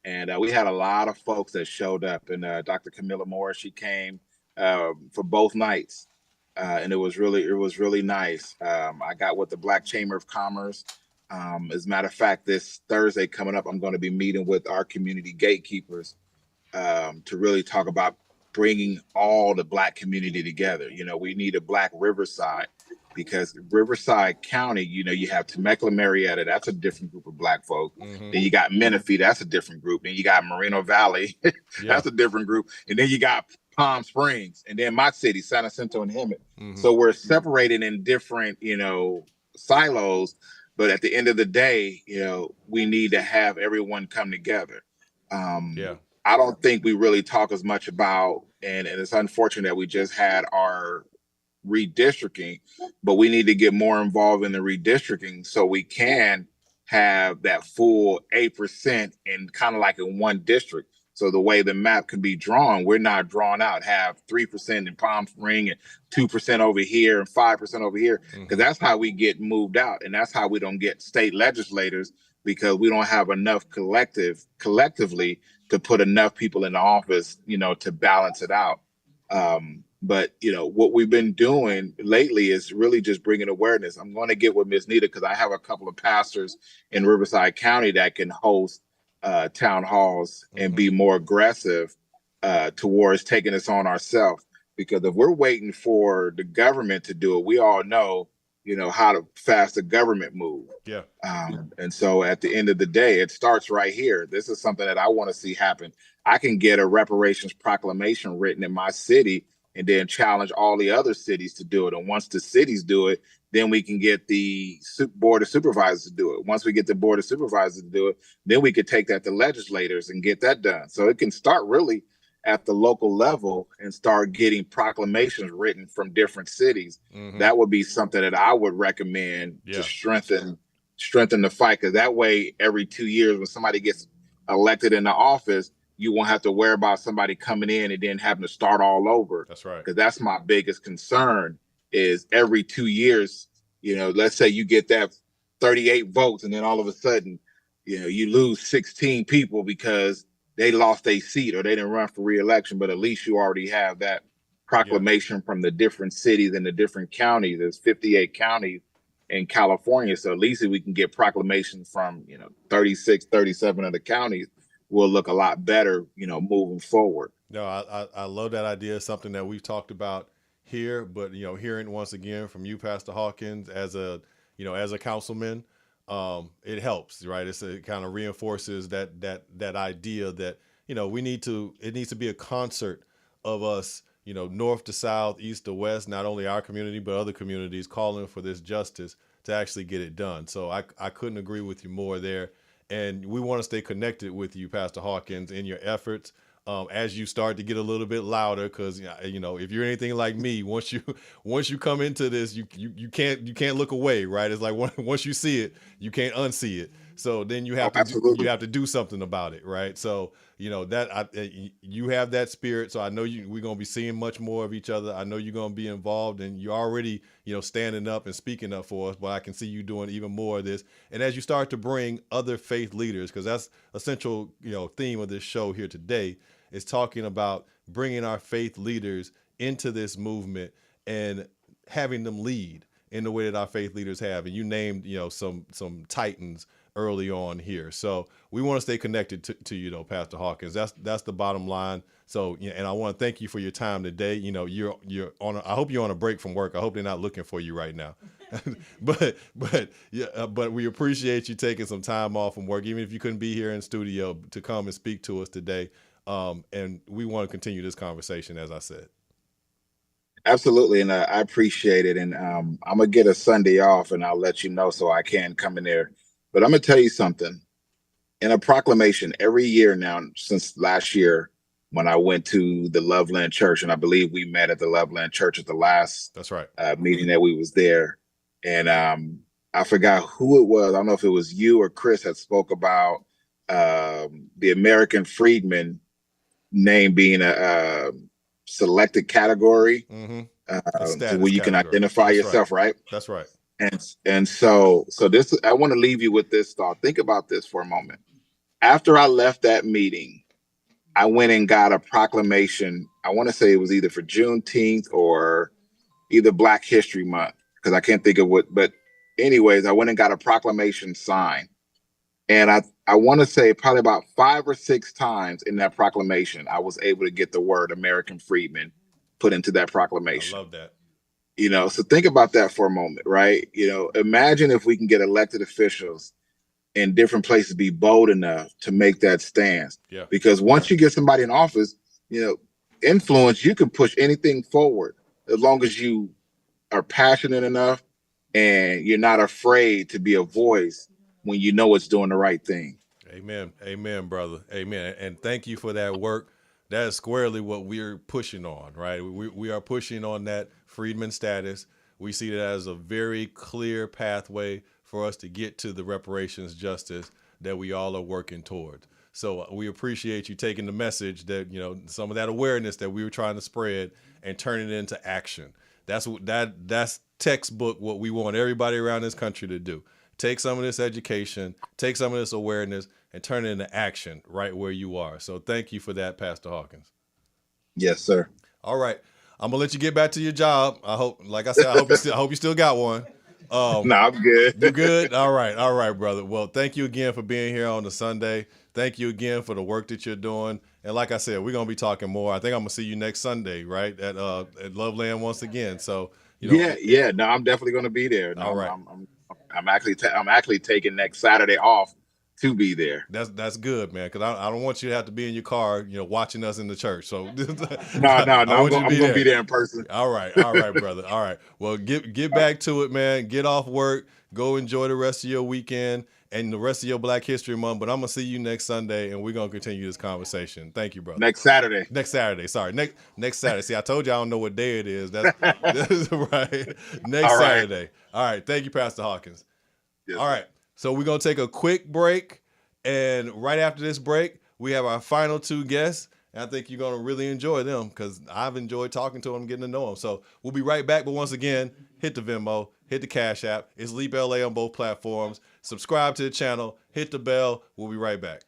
and we had a lot of folks that showed up. And Dr. Camilla Moore, she came for both nights, and it was really nice. I got with the Black Chamber of Commerce. As a matter of fact, this Thursday coming up, I'm going to be meeting with our community gatekeepers to really talk about bringing all the Black community together. We need a Black Riverside, because Riverside County, you have Temecula, Marietta, that's a different group of Black folk. Mm-hmm. Then you got Menifee, that's a different group. Then you got Moreno Valley, that's a different group. And then you got Palm Springs, and then my city, San Jacinto and Hemet. Mm-hmm. So we're separated in different, silos. But at the end of the day, we need to have everyone come together. I don't think we really talk as much about, and it's unfortunate that we just had our redistricting, but we need to get more involved in the redistricting so we can have that full 8% in kind of like in one district. So the way the map can be drawn, we're not drawn out, have 3% in Palm Springs and 2% over here and 5% over here, because that's how we get moved out. And that's how we don't get state legislators, because we don't have enough collectively to put enough people in the office, to balance it out. But what we've been doing lately is really just bringing awareness. I'm going to get with Ms. Nita, because I have a couple of pastors in Riverside County that can host town halls and be more aggressive towards taking this on ourselves. Because if we're waiting for the government to do it, we all know, how fast the government move. Yeah. And so at the end of the day, it starts right here. This is something that I want to see happen. I can get a reparations proclamation written in my city and then challenge all the other cities to do it. And once the cities do it, then we can get the board of supervisors to do it. Once we get the board of supervisors to do it, then we could take that to legislators and get that done. So it can start really at the local level and start getting proclamations written from different cities. Mm-hmm. That would be something that I would recommend to strengthen the fight. Because that way, every 2 years, when somebody gets elected in the office, you won't have to worry about somebody coming in and then having to start all over. That's right. Because that's my biggest concern is every 2 years, let's say you get that 38 votes and then all of a sudden, you lose 16 people because they lost a seat or they didn't run for re-election, but at least you already have that proclamation from the different cities and the different counties. There's 58 counties in California. So at least if we can get proclamations from, 36, 37 of the counties, will look a lot better, moving forward. No, I love that idea. Something that we've talked about here, but hearing once again from you, Pastor Hawkins, as a councilman, it helps, right? It kind of reinforces that idea that it needs to be a concert of us, north to south, east to west, not only our community but other communities calling for this justice to actually get it done. So I couldn't agree with you more there. And we want to stay connected with you, Pastor Hawkins, in your efforts as you start to get a little bit louder. Because if you're anything like me, once you come into this, you can't look away, right? It's like once you see it, you can't unsee it. So then you have to do something about it, right? So that you have that spirit. So I know we're gonna be seeing much more of each other. I know you're gonna be involved, and you're already standing up and speaking up for us. But I can see you doing even more of this. And as you start to bring other faith leaders, because that's a central theme of this show here today, is talking about bringing our faith leaders into this movement and having them lead in the way that our faith leaders have. And you named some titans early on here. So we want to stay connected to you though, Pastor Hawkins. That's the bottom line. So, and I want to thank you for your time today. You're on. I hope you're on a break from work. I hope they're not looking for you right now. but we appreciate you taking some time off from work, even if you couldn't be here in studio, to come and speak to us today. And we want to continue this conversation, as I said. Absolutely, and I appreciate it. And I'm gonna get a Sunday off, and I'll let you know so I can come in there. But I'm gonna tell you something. In a proclamation, every year now, since last year, when I went to the Loveland Church, and I believe we met at the Loveland Church at the last That's right meeting that we was there, and I forgot who it was. I don't know if it was you or Chris had spoke about the American Freedmen name being a selected category, so where you can identify yourself, right? That's right. And so this, I want to leave you with this thought. Think about this for a moment. After I left that meeting, I went and got a proclamation. I want to say it was either for Juneteenth or either Black History Month, because I can't think of what. But anyways, I went and got a proclamation signed. And I want to say probably about 5 or 6 times in that proclamation, I was able to get the word American Freedmen put into that proclamation. I love that. So think about that for a moment, right? Imagine if we can get elected officials in different places be bold enough to make that stance. Yeah. Because once you get somebody in office, influence, you can push anything forward as long as you are passionate enough and you're not afraid to be a voice when you know it's doing the right thing. Amen. Amen, brother. Amen. And thank you for that work. That is squarely what we're pushing on, right? We are pushing on that freedman status. We see that as a very clear pathway for us to get to the reparations justice that we all are working toward. So we appreciate you taking the message that, some of that awareness that we were trying to spread and turning it into action. That's textbook what we want everybody around this country to do. Take some of this education, take some of this awareness, and turn it into action right where you are. So thank you for that, Pastor Hawkins. Yes, sir. All right. I'm gonna let you get back to your job. I hope, like I said, I hope you still got one. No, I'm good. You good? All right, brother. Well, thank you again for being here on the Sunday. Thank you again for the work that you're doing. And like I said, we're gonna be talking more. I think I'm gonna see you next Sunday, right? At Loveland once again. So yeah. No, I'm definitely gonna be there. No, all right. I'm actually taking next Saturday off to be there. That's good, man. Because I don't want you to have to be in your car, watching us in the church. So no, I'm gonna be there in person. All right, brother. All right. Well, get back to it, man. Get off work. Go enjoy the rest of your weekend and the rest of your Black History Month. But I'm gonna see you next Sunday, and we're gonna continue this conversation. Thank you, brother. Next Saturday. Sorry, next Saturday. See, I told you I don't know what day it is. That's right. Next Saturday. All right. Thank you, Pastor Hawkins. Yes. All right. So we're going to take a quick break. And right after this break, we have our final 2 guests. And I think you're going to really enjoy them because I've enjoyed talking to them, getting to know them. So we'll be right back. But once again, hit the Venmo, hit the Cashapp. It's LEAPLA on both platforms. Subscribe to the channel. Hit the bell. We'll be right back.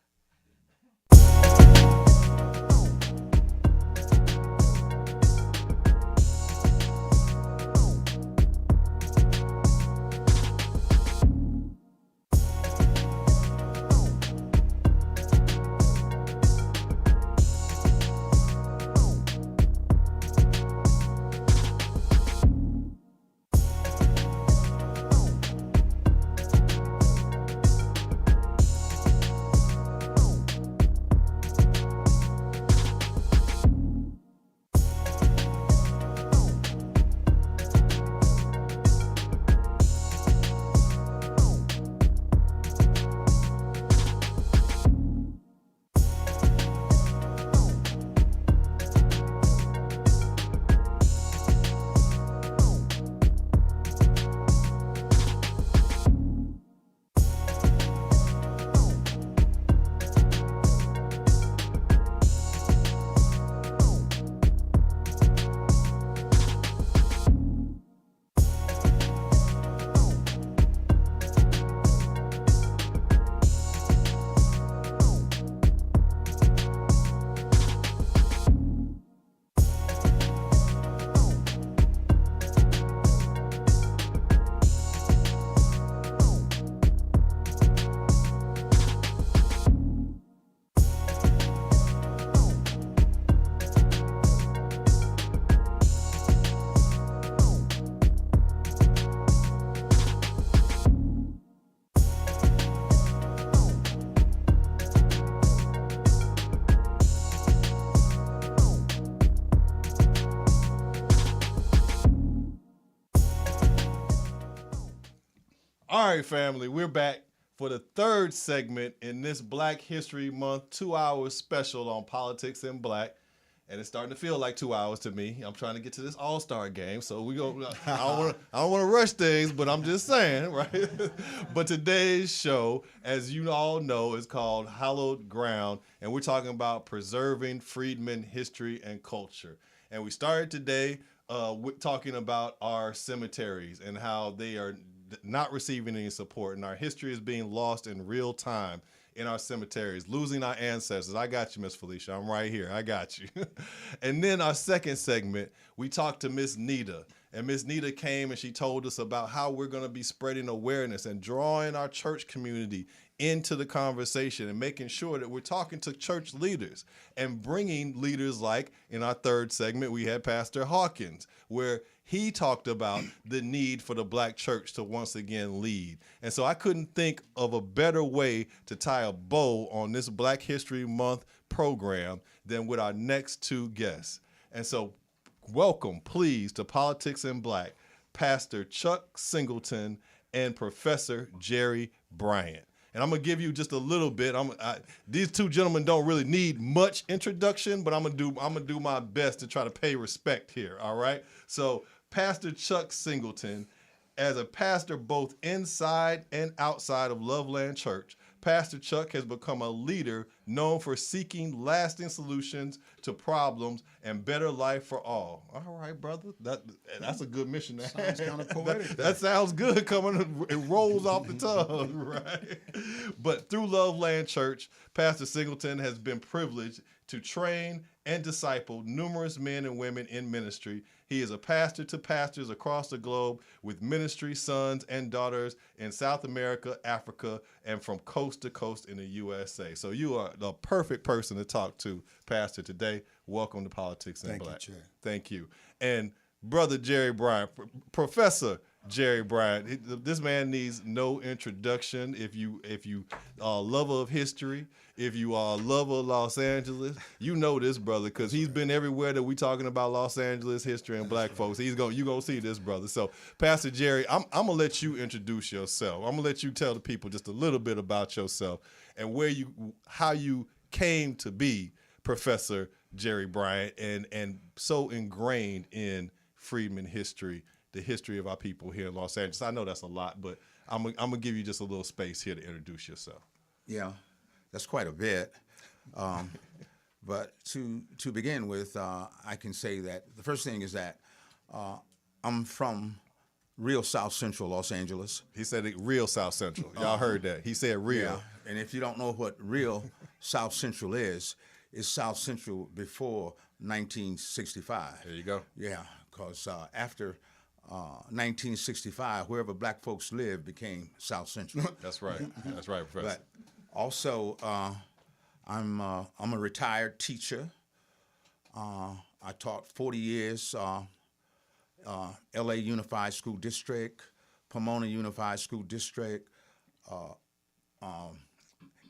All right, family, we're back for the third segment in this Black History Month 2-hour special on politics in black. And it's starting to feel like 2 hours to me. I'm trying to get to this All-Star game, so I don't want to rush things, but I'm just saying, right? But today's show, as you all know, is called Hallowed Ground, and we're talking about preserving freedmen history and culture. And we started today talking about our cemeteries and how they are not receiving any support, and our history is being lost in real time in our cemeteries, losing our ancestors. I got you, Miss Felicia. I'm right here. I got you. And then our second segment, we talked to Miss Nita. And Miss Nita came and she told us about how we're going to be spreading awareness and drawing our church community into the conversation and making sure that we're talking to church leaders and bringing leaders like, in our third segment, we had Pastor Hawkins, where he talked about the need for the Black church to once again lead. And so I couldn't think of a better way to tie a bow on this Black History Month program than with our next two guests. And so welcome, please, to Politics in Black, Pastor Chuck Singleton and Professor Jerry Bryant. And I'm going to give you just a little bit. These two gentlemen don't really need much introduction, but I'm going to do my best to try to pay respect here, all right? So Pastor Chuck Singleton, as a pastor both inside and outside of Loveland Church, Pastor Chuck has become a leader known for seeking lasting solutions to problems and better life for all. All right, brother. That's a good mission. Sounds kind of poetic. That sounds good coming. It rolls off the tongue, right? But through Loveland Church, Pastor Singleton has been privileged to train and disciple numerous men and women in ministry. He is a pastor to pastors across the globe with ministry sons and daughters in South America, Africa, and from coast to coast in the USA. So you are the perfect person to talk to, Pastor, today. Welcome to Politics in Black. Thank you, Chair. Thank you. And Brother Jerry Bryant, Professor Jerry Bryant, this man needs no introduction. If you are a lover of history, if you are a lover of Los Angeles, you know this brother because he's been everywhere that we talking about Los Angeles history and black folks. You gonna see this brother. So Pastor Jerry, I'm gonna let you introduce yourself. I'm gonna let you tell the people just a little bit about yourself and how you came to be Professor Jerry Bryant and so ingrained in Freedmen history, the history of our people here in Los Angeles. I know that's a lot, but I'm gonna give you just a little space here to introduce yourself. Yeah, that's quite a bit. But to begin with, I can say that the first thing is that I'm from real South Central Los Angeles. He said real South Central. Y'all heard that. He said real. Yeah. And if you don't know what real South Central is, it's South Central before 1965. There you go. Yeah, because after 1965, wherever black folks lived became South Central. That's right. That's right, Professor. But also, I'm a retired teacher. I taught 40 years, LA Unified School District, Pomona Unified School District,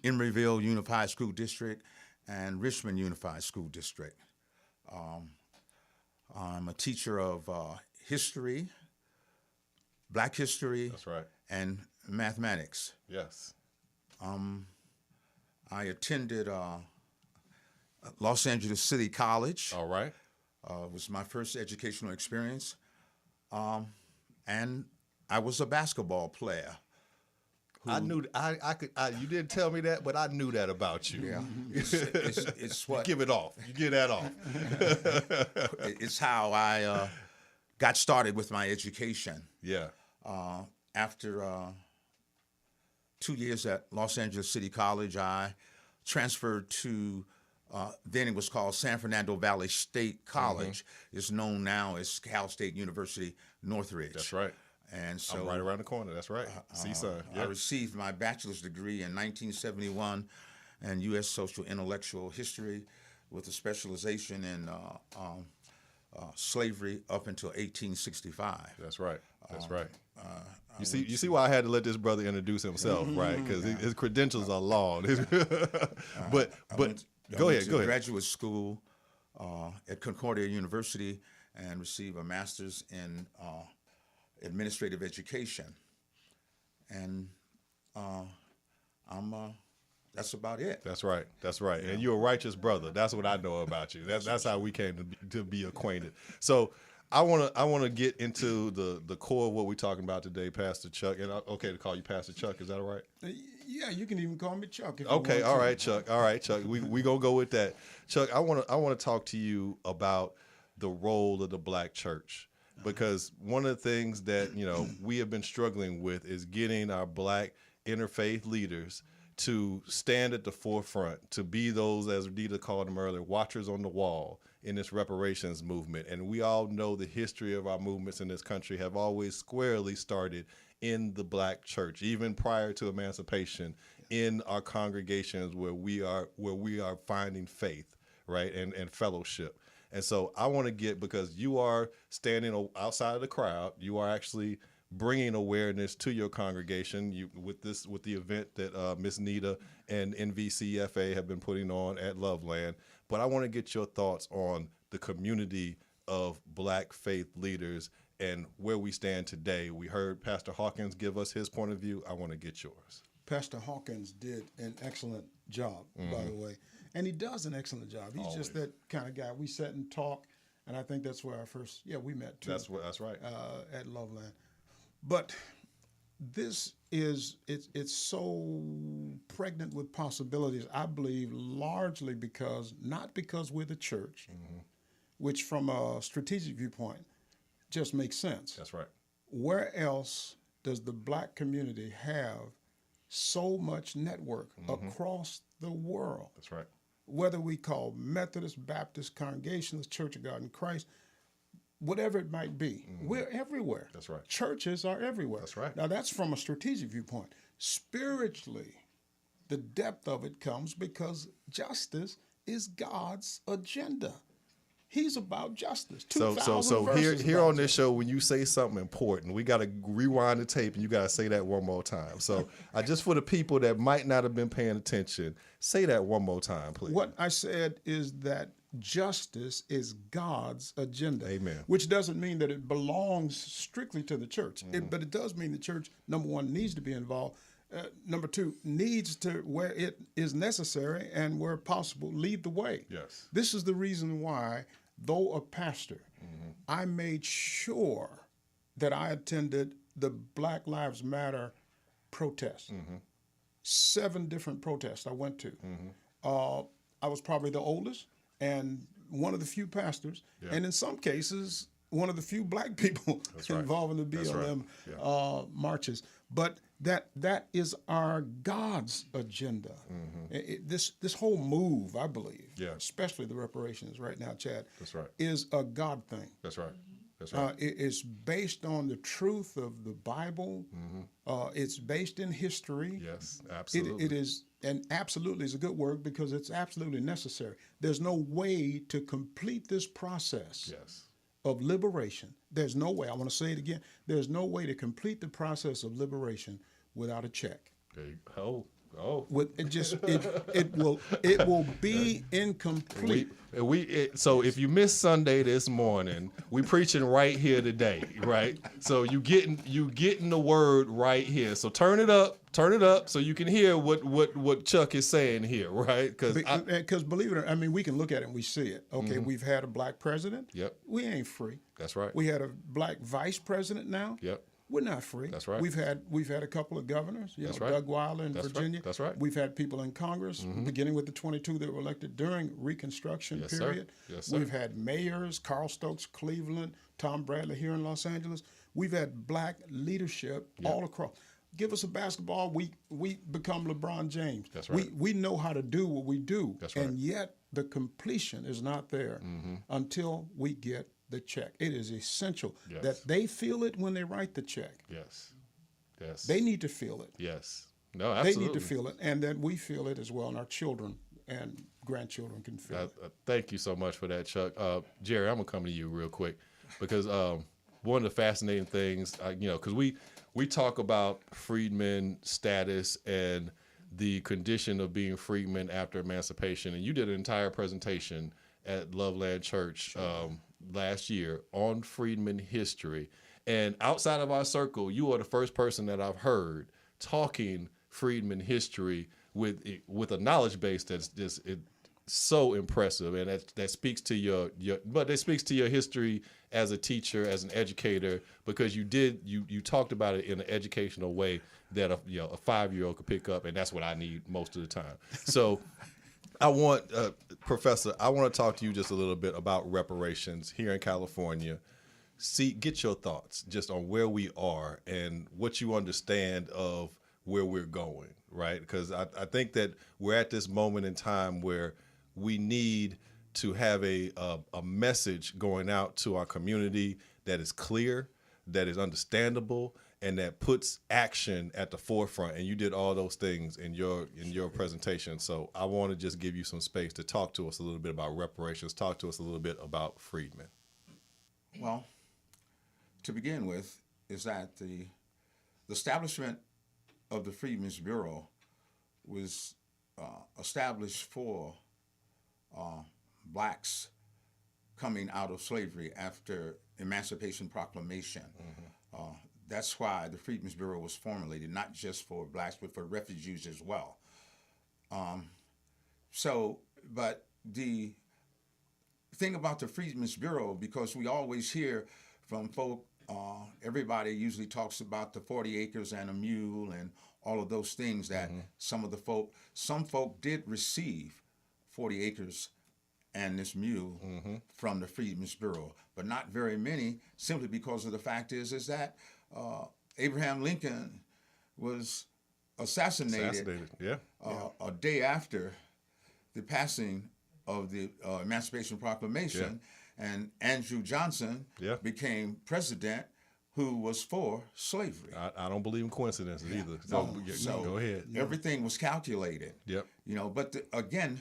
Emeryville Unified School District, and Richmond Unified School District. I'm a teacher of history, black history, That's right. and mathematics. Yes. I attended Los Angeles City College. All right. It was my first educational experience. And I was a basketball player. I knew you didn't tell me that, but I knew that about you. Yeah, it's what You give it off. You get that off. it's how I got started with my education. Yeah. After 2 years at Los Angeles City College, I transferred to then it was called San Fernando Valley State College. It's known now as Cal State University Northridge. That's right. And so I'm right around the corner. That's right. See, son. I received my bachelor's degree in 1971 in U.S. Social Intellectual History with a specialization in slavery up until 1865. That's right. That's right. You see why I had to let this brother introduce himself, right? Because his credentials are long. But go ahead. Graduate school at Concordia University and receive a master's in administrative education. and that's about it. That's right. That's right. And you're a righteous brother. That's what I know about you. That's how we came to be acquainted. So I want to get into the core of what we're talking about today, Pastor Chuck. And okay to call you Pastor Chuck. Is that all right? Yeah, you can even call me Chuck. If Okay. you All want right, Chuck. All right, Chuck. We gonna go with that. Chuck, I want to talk to you about the role of the Black church, because one of the things that we have been struggling with is getting our Black interfaith leaders to stand at the forefront, to be those, as Rita called them earlier, watchers on the wall in this reparations movement. And we all know the history of our movements in this country have always squarely started in the Black church, even prior to emancipation, in our congregations where we are finding faith, right, and fellowship. And so I want to get, because you are standing outside of the crowd, you are actually bringing awareness to your congregation with the event that Miss Nita and NVCFA have been putting on at Loveland. But I want to get your thoughts on the community of Black faith leaders and where we stand today. We heard Pastor Hawkins give us his point of view. I want to get yours. Pastor Hawkins did an excellent job, by the way. And he does an excellent job. He's just that kind of guy. We sat and talked, and I think that's where we met too. That's right. At Loveland. But this it's so pregnant with possibilities, I believe, largely not because we're the church, which from a strategic viewpoint just makes sense. That's right. Where else does the Black community have so much network across the world? That's right. Whether we call Methodist, Baptist, Congregations, Church of God in Christ, whatever it might be, we're everywhere. That's right. Churches are everywhere. That's right. Now, that's from a strategic viewpoint. Spiritually, the depth of it comes because justice is God's agenda. He's about justice. So here on this show, when you say something important, we got to rewind the tape and you got to say that one more time. So just for the people that might not have been paying attention, say that one more time, please. What I said is that justice is God's agenda. Amen. Which doesn't mean that it belongs strictly to the church, but it does mean the church, number one, needs to be involved. Number two, needs to, where it is necessary and where possible, lead the way. Yes. This is the reason why, though a pastor, I made sure that I attended the Black Lives Matter protests. 7 different protests I went to. I was probably the oldest and one of the few pastors, and in some cases, one of the few Black people involved in the BLM marches. But that is our God's agenda. This whole move, I believe, especially the reparations right now, Chad, is a God thing. That's right. That's right. It's based on the truth of the Bible. It's based in history. Yes, absolutely. It is, and absolutely is a good word because it's absolutely necessary. There's no way to complete this process of liberation. There's no way, I want to say it again, there's no way to complete the process of liberation without a check. It will be incomplete. So if you missed Sunday this morning, we preaching right here today, right? So you getting the word right here. So turn it up so you can hear what Chuck is saying here, right? Because believe it or not, I mean, we can look at it and we see it. Okay, we've had a Black president. Yep. We ain't free. That's right. We had a Black vice president now. Yep. We're not free. That's right. We've had a couple of governors. Doug Weiler in Virginia. Right. That's right. We've had people in Congress, beginning with the 22 that were elected during Reconstruction period. Yes, sir. We've had mayors, Carl Stokes, Cleveland, Tom Bradley here in Los Angeles. We've had Black leadership all across. Give us a basketball, we become LeBron James. That's right. We know how to do what we do. That's right. And yet the completion is not there until we get the check. It is essential that they feel it when they write the check. Yes. They need to feel it. Yes. No, absolutely. They need to feel it, and then we feel it as well, and our children and grandchildren can feel it. Thank you so much for that, Chuck. Jerry, I'm going to come to you real quick because one of the fascinating things, because we talk about freedmen status and the condition of being freedmen after emancipation, and you did an entire presentation at Loveland Church last year on freedmen history. And outside of our circle, you are the first person that I've heard talking Freedmen history with a knowledge base that's just so impressive, and that speaks to your but it speaks to your history as a teacher, as an educator, because you talked about it in an educational way that a 5-year-old could pick up, and that's what I need most of the time. So I want Professor, I want to talk to you just a little bit about reparations here in California. Get your thoughts just on where we are and what you understand of where we're going, right? Because I think that we're at this moment in time where we need to have a message going out to our community that is clear, that is understandable, and that puts action at the forefront. And you did all those things in your presentation. So I want to just give you some space to talk to us a little bit about reparations, talk to us a little bit about Freedmen. Well, to begin with, is that the establishment of the Freedmen's Bureau was established for blacks coming out of slavery after Emancipation Proclamation. That's why the Freedmen's Bureau was formulated, not just for blacks, but for refugees as well. But the thing about the Freedmen's Bureau, because we always hear from folk, everybody usually talks about the 40 acres and a mule and all of those things that some folk did receive 40 acres and this mule from the Freedmen's Bureau, but not very many, simply because of the fact is that Abraham Lincoln was assassinated a day after the passing of the Emancipation Proclamation, and Andrew Johnson became president, who was for slavery. I don't believe in coincidences either. So go ahead. Everything was calculated. Yep. But again,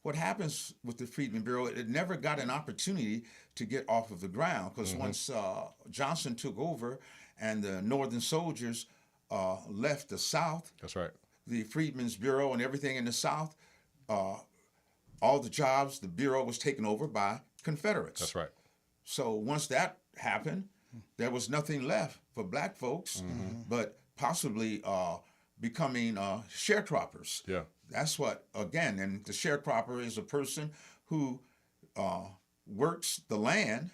what happens with the Freedmen Bureau, it never got an opportunity to get off of the ground, because once Johnson took over and the Northern soldiers left the South, that's right, the Freedmen's Bureau and everything in the South, all the jobs, the Bureau was taken over by Confederates. That's right. So once that happened, there was nothing left for black folks but possibly becoming sharecroppers. Yeah. That's what, again, and the sharecropper is a person who works the land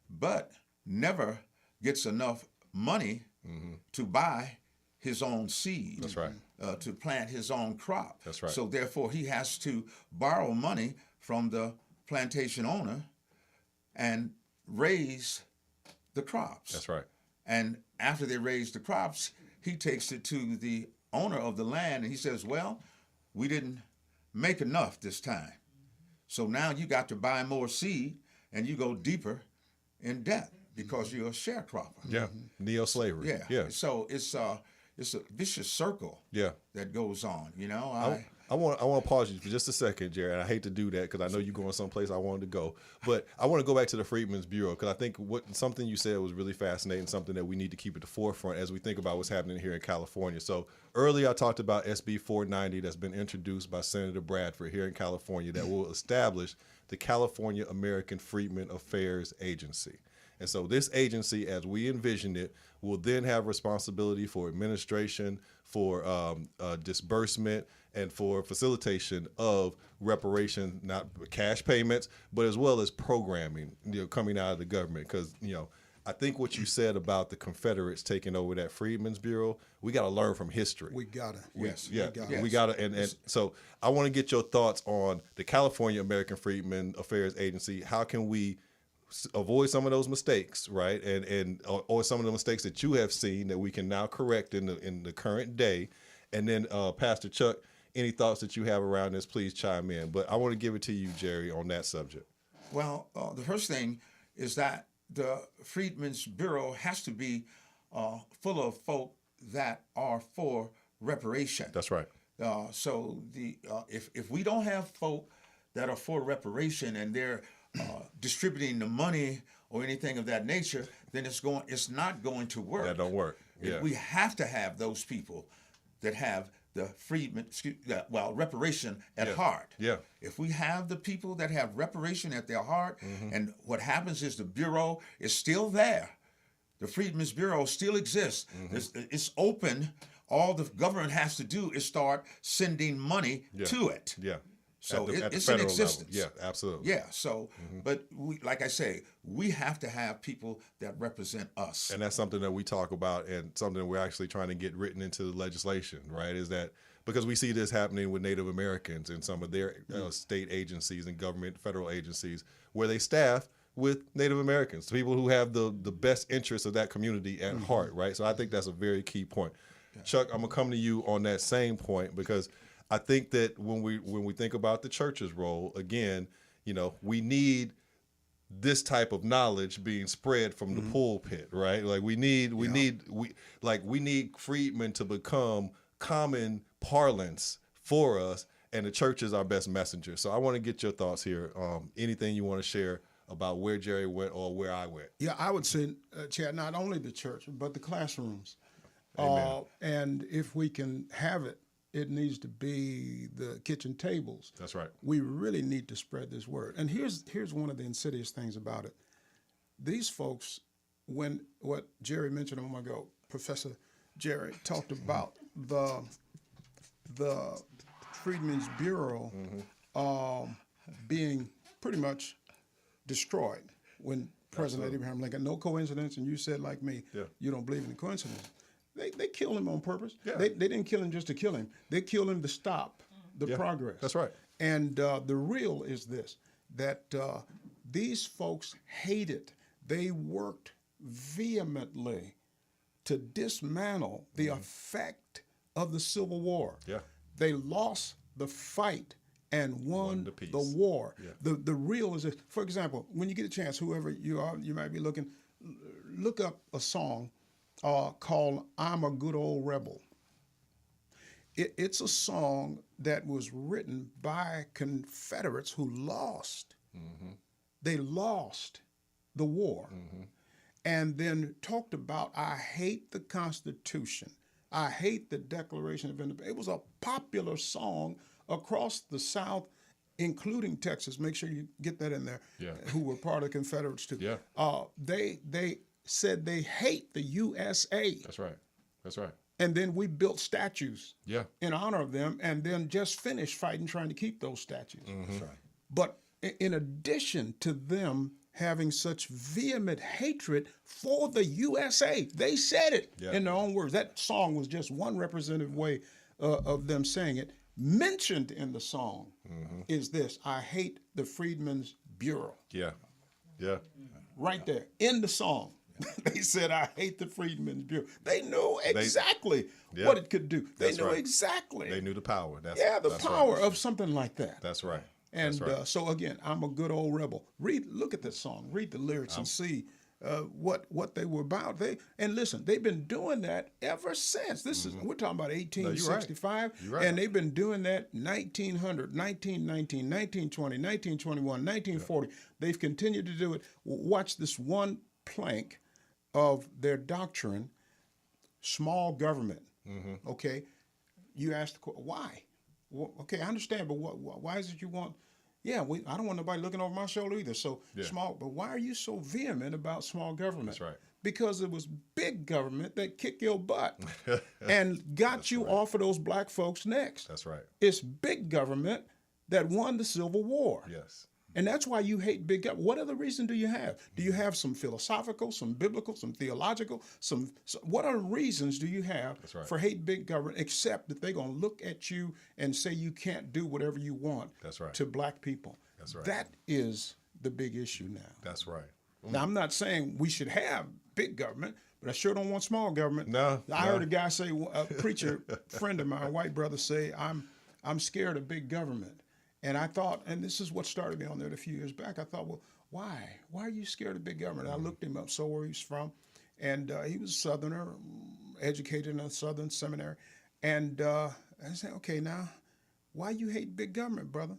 but never gets enough money to buy his own seed. That's right. To plant his own crop. That's right. So therefore he has to borrow money from the plantation owner and raise the crops. That's right. And after they raise the crops, he takes it to the owner of the land and he says, well, we didn't make enough this time. So now you got to buy more seed and you go deeper in debt because you're a sharecropper. Yeah. Neo-slavery. Yeah. So it's a vicious circle that goes on, I want to pause you for just a second, Jared. I hate to do that because I know you're going someplace I wanted to go. But I want to go back to the Freedmen's Bureau because I think something you said was really fascinating, something that we need to keep at the forefront as we think about what's happening here in California. So earlier I talked about SB 490 that's been introduced by Senator Bradford here in California that will establish the California American Freedmen Affairs Agency. And so this agency, as we envision it, will then have responsibility for administration, for disbursement, and for facilitation of reparation, not cash payments, but as well as programming, coming out of the government. Because, I think what you said about the Confederates taking over that Freedmen's Bureau, we got to learn from history. We gotta. We gotta. And so I want to get your thoughts on the California American Freedmen Affairs Agency. How can we avoid some of those mistakes, right? Or some of the mistakes that you have seen that we can now correct in the current day. And then Pastor Chuck, any thoughts that you have around this, please chime in. But I want to give it to you, Jerry, on that subject. Well, the first thing is that the Freedmen's Bureau has to be full of folk that are for reparation. That's right. So if we don't have folk that are for reparation and they're distributing the money or anything of that nature, then it's not going to work. That don't work. Yeah. We have to have those people that have the reparation at heart. Yeah. If we have the people that have reparation at their heart, and what happens is the Bureau is still there. The Freedmen's Bureau still exists. It's open All the government has to do is start sending money to it. Yeah. So at the it's in federal existence. level. Yeah, absolutely. Yeah. So, but we, like I say, we have to have people that represent us. And that's something that we talk about, and something that we're actually trying to get written into the legislation, right? Is that because we see this happening with Native Americans and some of their state agencies and government, federal agencies, where they staff with Native Americans, people who have the best interests of that community at heart, right? So I think that's a very key point. Yeah. Chuck, I'm gonna come to you on that same point, because I think that when we think about the church's role, again, you know, we need this type of knowledge being spread from the pulpit, right? Like we need freedmen to become common parlance for us, and the church is our best messenger. So I want to get your thoughts here. Anything you want to share about where Jerry went or where I went? Yeah, I would say, Chad, not only the church, but the classrooms. And if we can have it, it needs to be the kitchen tables. That's right. We really need to spread this word. And here's one of the insidious things about it. These folks, when what Jerry mentioned a moment ago, Professor Jerry talked about the Freedmen's Bureau being pretty much destroyed when President Abraham Lincoln, no coincidence, and you said like me, you don't believe in coincidence. They killed him on purpose. Yeah. They didn't kill him just to kill him. They killed him to stop the progress. That's right. And the real is this, that these folks hated. They worked vehemently to dismantle the effect of the Civil War. Yeah. They lost the fight and won the war. Yeah. The real is this. For example, when you get a chance, whoever you are, you might be looking, look up a song called I'm a Good Old Rebel. It's a song that was written by Confederates who lost. They lost the war. And then talked about, I hate the Constitution. I hate the Declaration of Independence. It was a popular song across the South, including Texas. Make sure you get that in there. Yeah. Who were part of the Confederates too. Yeah. They said they hate the USA. That's right. That's right. And then we built statues in honor of them, and then just finished fighting trying to keep those statues. That's right. But in addition to them having such vehement hatred for the USA, they said it in their own words. That song was just one representative way of them saying it. Mentioned in the song is this: I hate the Freedmen's Bureau. Yeah. Yeah. Right there in the song. They said, I hate the Freedmen's Bureau. They knew exactly what it could do. They knew exactly. They knew the power. The power of something like that. That's right. And so again, I'm a good old rebel. Look at this song. Read the lyrics and see what they were about. And listen, they've been doing that ever since. This is we're talking about 1865, and they've been doing that 1900, 1919, 1920, 1921, 1940. They've continued to do it. Watch this one plank of their doctrine, small government. Okay, you asked why? Well, okay, I understand, but why is it you want? Yeah, I don't want nobody looking over my shoulder either. So small, but why are you so vehement about small government? That's right. Because it was big government that kicked your butt and got you off of those black folks' necks. That's right. It's big government that won the Civil War. Yes. And that's why you hate big government. What other reason do you have? Do you have some philosophical, some biblical, some theological, what other reasons do you have for hate big government, except that they're going to look at you and say you can't do whatever you want to black people? That's right. That is the big issue now. That's right. Now, I'm not saying we should have big government, but I sure don't want small government. No. I heard a guy say, a preacher friend of mine, a white brother, say, I'm scared of big government. And I thought, and this is what started me on that a few years back, I thought, well, why? Why are you scared of big government? I looked him up, saw where he's from, and he was a Southerner, educated in a Southern seminary. And I said, okay, now, why you hate big government, brother?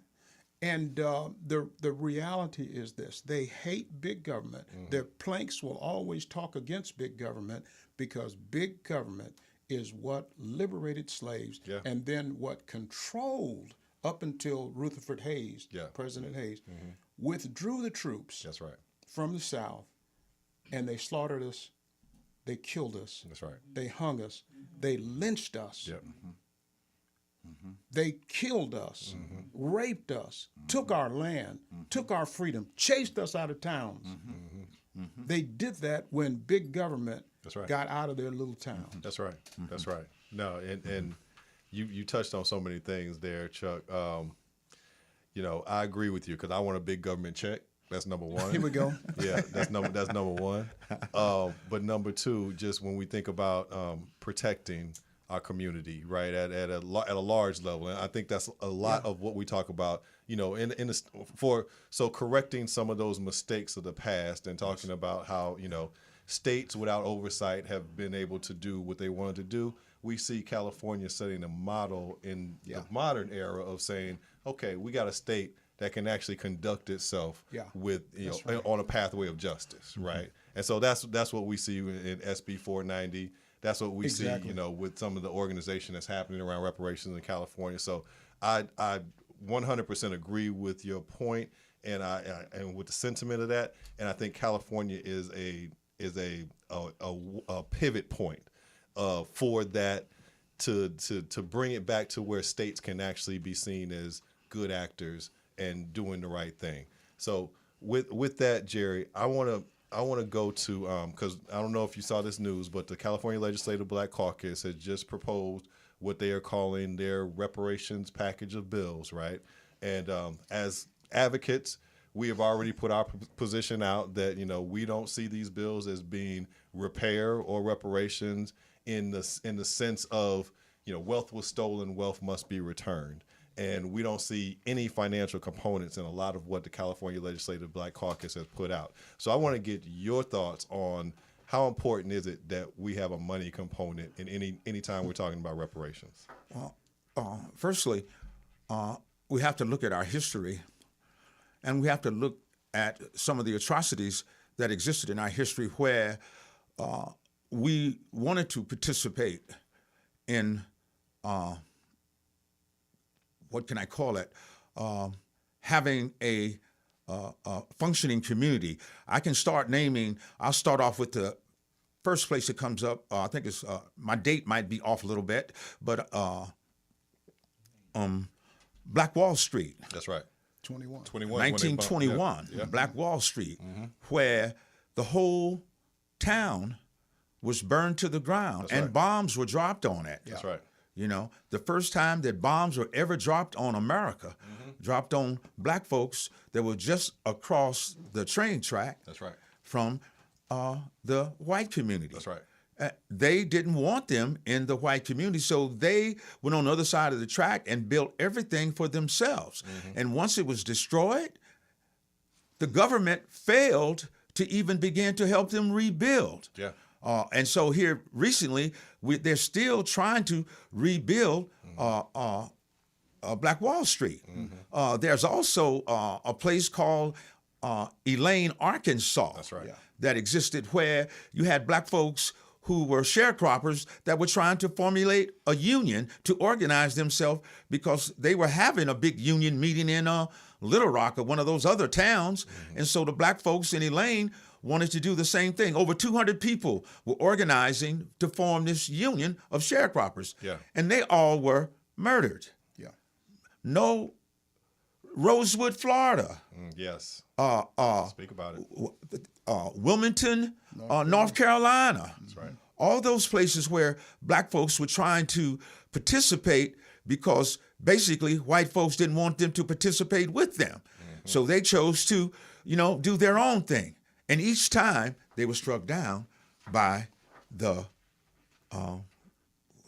And the reality is this: they hate big government. Their planks will always talk against big government because big government is what liberated slaves and then what controlled up until Rutherford Hayes, President Hayes, withdrew the troops from the South, and they slaughtered us They killed us. That's right. They hung us. They lynched us. Yep. They killed us, raped us, took our land, took our freedom, chased us out of towns. They did that when big government That's right. got out of their little town. That's right. That's right. No, and you touched on so many things there, Chuck. You know, I agree with you because I want a big government check. That's number one. Here we go. Yeah, that's number one. But number two, just when we think about protecting our community, right, at a large level, and I think that's a lot of what we talk about. You know, so correcting some of those mistakes of the past and talking about how, you know, states without oversight have been able to do what they wanted to do. We see California setting a model in the modern era of saying, okay, we got a state that can actually conduct itself with, you know, on a pathway of justice, right? And so that's what we see in SB 490. That's what we see, you know, with some of the organization that's happening around reparations in California. So I 100% agree with your point, and and with the sentiment of that. And I think California is a pivot point for that to bring it back to where states can actually be seen as good actors and doing the right thing. So with that, Jerry, I want to go to because I don't know if you saw this news, but the California Legislative Black Caucus has just proposed what they are calling their reparations package of bills, right? And as advocates, we have already put our position out that, you know, we don't see these bills as being repair or reparations in the sense of, you know, wealth was stolen, wealth must be returned. And we don't see any financial components in a lot of what the California Legislative Black Caucus has put out. So I want to get your thoughts on how important is it that we have a money component in any time we're talking about reparations? Firstly, we have to look at our history, and we have to look at some of the atrocities that existed in our history where we wanted to participate in what can I call it? Having a functioning community. I can start naming. I'll start off with the first place that comes up. I think it's my date might be off a little bit, but Black Wall Street. That's right. 1921, Black Wall Street, where the whole town was burned to the ground and bombs were dropped on it. That's right. You know, the first time that bombs were ever dropped on America, dropped on black folks that were just across the train track. That's right. From the white community. That's right. They didn't want them in the white community, so they went on the other side of the track and built everything for themselves. And once it was destroyed, the government failed to even begin to help them rebuild. Yeah. And so here recently, they're still trying to rebuild Black Wall Street. There's also a place called Elaine, Arkansas. That's right. That existed where you had black folks who were sharecroppers that were trying to formulate a union to organize themselves because they were having a big union meeting in Little Rock or one of those other towns. And so the black folks in Elaine wanted to do the same thing. Over 200 people were organizing to form this union of sharecroppers. Yeah. And they all were murdered. Yeah. No, Rosewood, Florida. Yes. Speak about it. Wilmington, North Carolina. That's right. All those places where black folks were trying to participate because basically white folks didn't want them to participate with them. So they chose to, you know, do their own thing. And each time they were struck down by the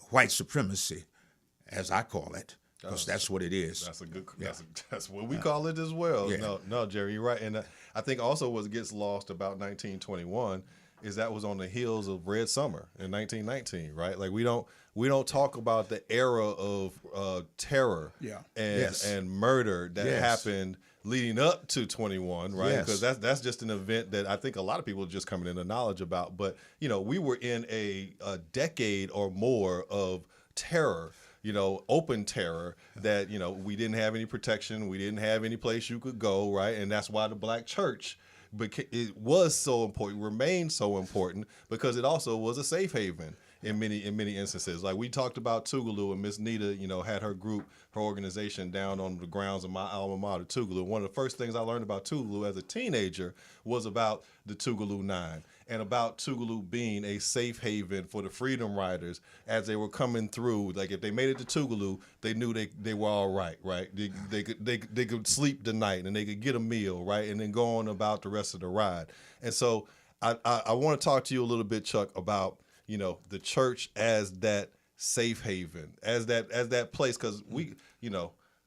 white supremacy, as I call it, because that's what it is. That's a good. That's what we call it as well. Yeah. No, Jerry, you're right. And I think also what gets lost about 1921 is that was on the heels of Red Summer in 1919, right? Like we don't talk about the era of terror and murder that happened leading up to 21, right? Because that's just an event that I think a lot of people are just coming into knowledge about. But you know, we were in a decade or more of terror. You know, open terror that, you know, we didn't have any protection. We didn't have any place you could go, right? And that's why the black church it was so important, remained so important because it also was a safe haven in many instances. Like we talked about Tougaloo, and Miss Nita, had her group, her organization down on the grounds of my alma mater, Tougaloo. One of the first things I learned about Tougaloo as a teenager was about the Tougaloo Nine and about Tougaloo being a safe haven for the Freedom Riders as they were coming through. Like if they made it to Tougaloo, they knew they were all right, right? They could sleep the night and they could get a meal, right? And then go on about the rest of the ride. And so I want to talk to you a little bit, Chuck, about the church as that safe haven, as that place, because we,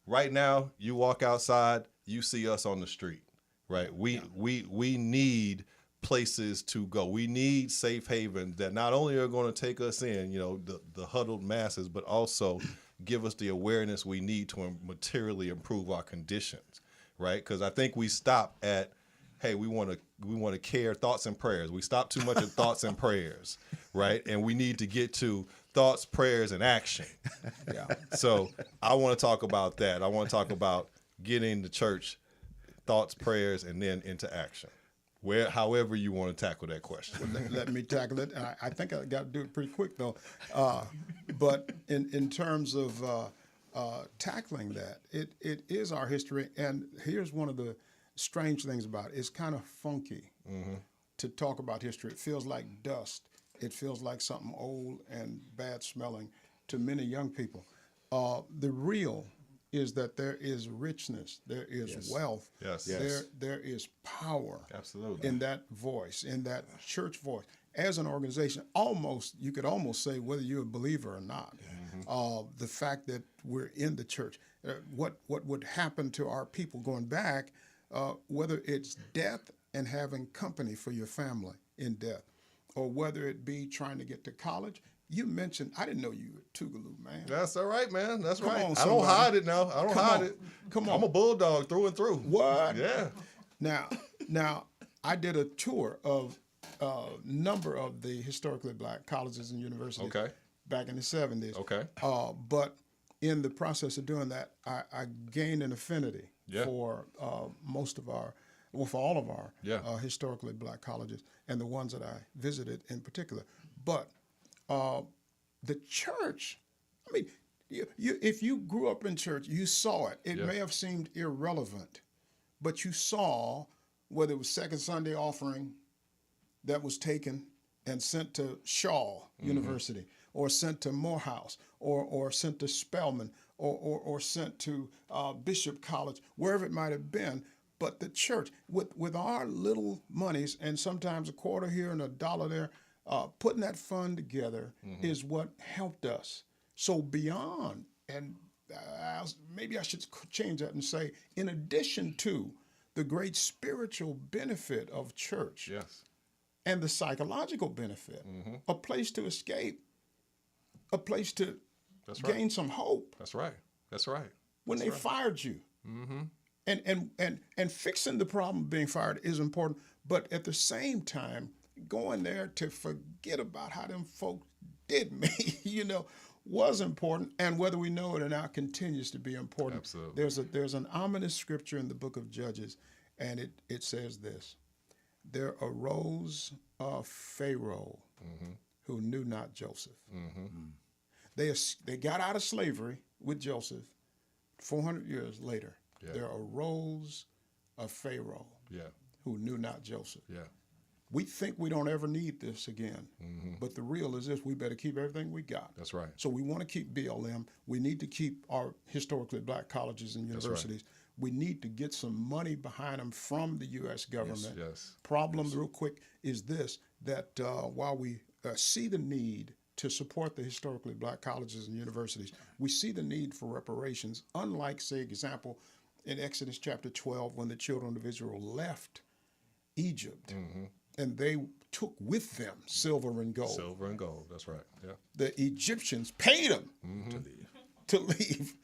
right now you walk outside, you see us on the street, right? We need places to go. We need safe havens that not only are going to take us in, the huddled masses, but also give us the awareness we need to materially improve our conditions, right? Because I think we stop at, hey, we want to care, thoughts and prayers. We stop too much at thoughts and prayers, right? And we need to get to thoughts, prayers, and action. Yeah. So I want to talk about that. I want to talk about getting the church thoughts, prayers, and then into action. However you want to tackle that question. Let me tackle it. I think I got to do it pretty quick though. But in terms of tackling that, it is our history, and here's one of the strange things about it. It's kind of funky to talk about history. It feels like dust. It feels like something old and bad smelling to many young people. The real is that there is richness, there is wealth, there is power in that voice, in that church voice. As an organization, you could almost say whether you're a believer or not, the fact that we're in the church, what would happen to our people going back, whether it's death and having company for your family in death, or whether it be trying to get to college. You mentioned, I didn't know you were Tougaloo, man. That's all right, man. That's Come right. on, I don't hide it now. I don't hide it. Come on. I'm a bulldog through and through. What? Yeah. Now, I did a tour of a number of the historically black colleges and universities back in the 70s. Okay. But in the process of doing that, I gained an affinity for for all of our historically black colleges and the ones that I visited in particular. But the church, I mean, if you grew up in church, you saw it. It may have seemed irrelevant, but you saw whether it was Second Sunday offering that was taken and sent to Shaw University, or sent to Morehouse, or sent to Spelman, or sent to Bishop College, wherever it might have been. But the church, with our little monies, and sometimes a quarter here and a dollar there, putting that fund together is what helped us. So beyond, and maybe I should change that and say, in addition to the great spiritual benefit of church, and the psychological benefit, a place to escape, a place to gain some hope. That's right. That's right. When they fired you. And fixing the problem of being fired is important, but at the same time, going there to forget about how them folks did me, was important, and whether we know it or not, continues to be important. Absolutely. There's an ominous scripture in the book of Judges, and it says this: there arose a Pharaoh who knew not Joseph. They got out of slavery with Joseph 400 years later. There arose a Pharaoh who knew not Joseph. We think we don't ever need this again, but the real is this: we better keep everything we got. That's right. So we want to keep BLM. We need to keep our historically black colleges and universities. We need to get some money behind them from the U.S. government. Problem, real quick, is this, that while we see the need to support the historically black colleges and universities, we see the need for reparations, unlike, say, example, in Exodus chapter 12, when the children of Israel left Egypt, and they took with them silver and gold. Silver and gold, that's right. Yeah. The Egyptians paid them to leave.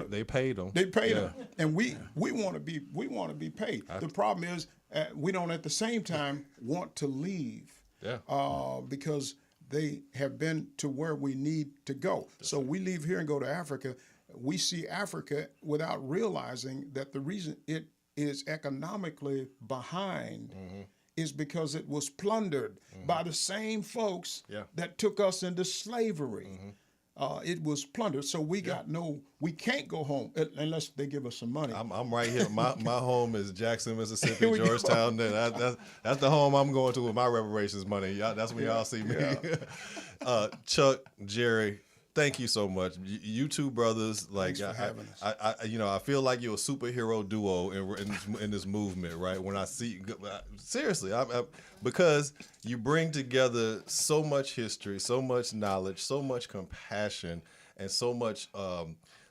They paid them. They paid them, and we want to be paid. The problem is we don't at the same time want to leave. Because they have been to where we need to go. So we leave here and go to Africa. We see Africa without realizing that the reason it is economically behind is because it was plundered by the same folks that took us into slavery. It was plundered, so we we can't go home unless they give us some money. I'm right here. My home is Jackson, Mississippi, Georgetown. That's the home I'm going to with my reparations money. That's where y'all see me. Chuck, Jerry, thank you so much. You two brothers, like Thanks for having us. I feel like you're a superhero duo in this movement, right? When I see, seriously, because you bring together so much history, so much knowledge, so much compassion, and so much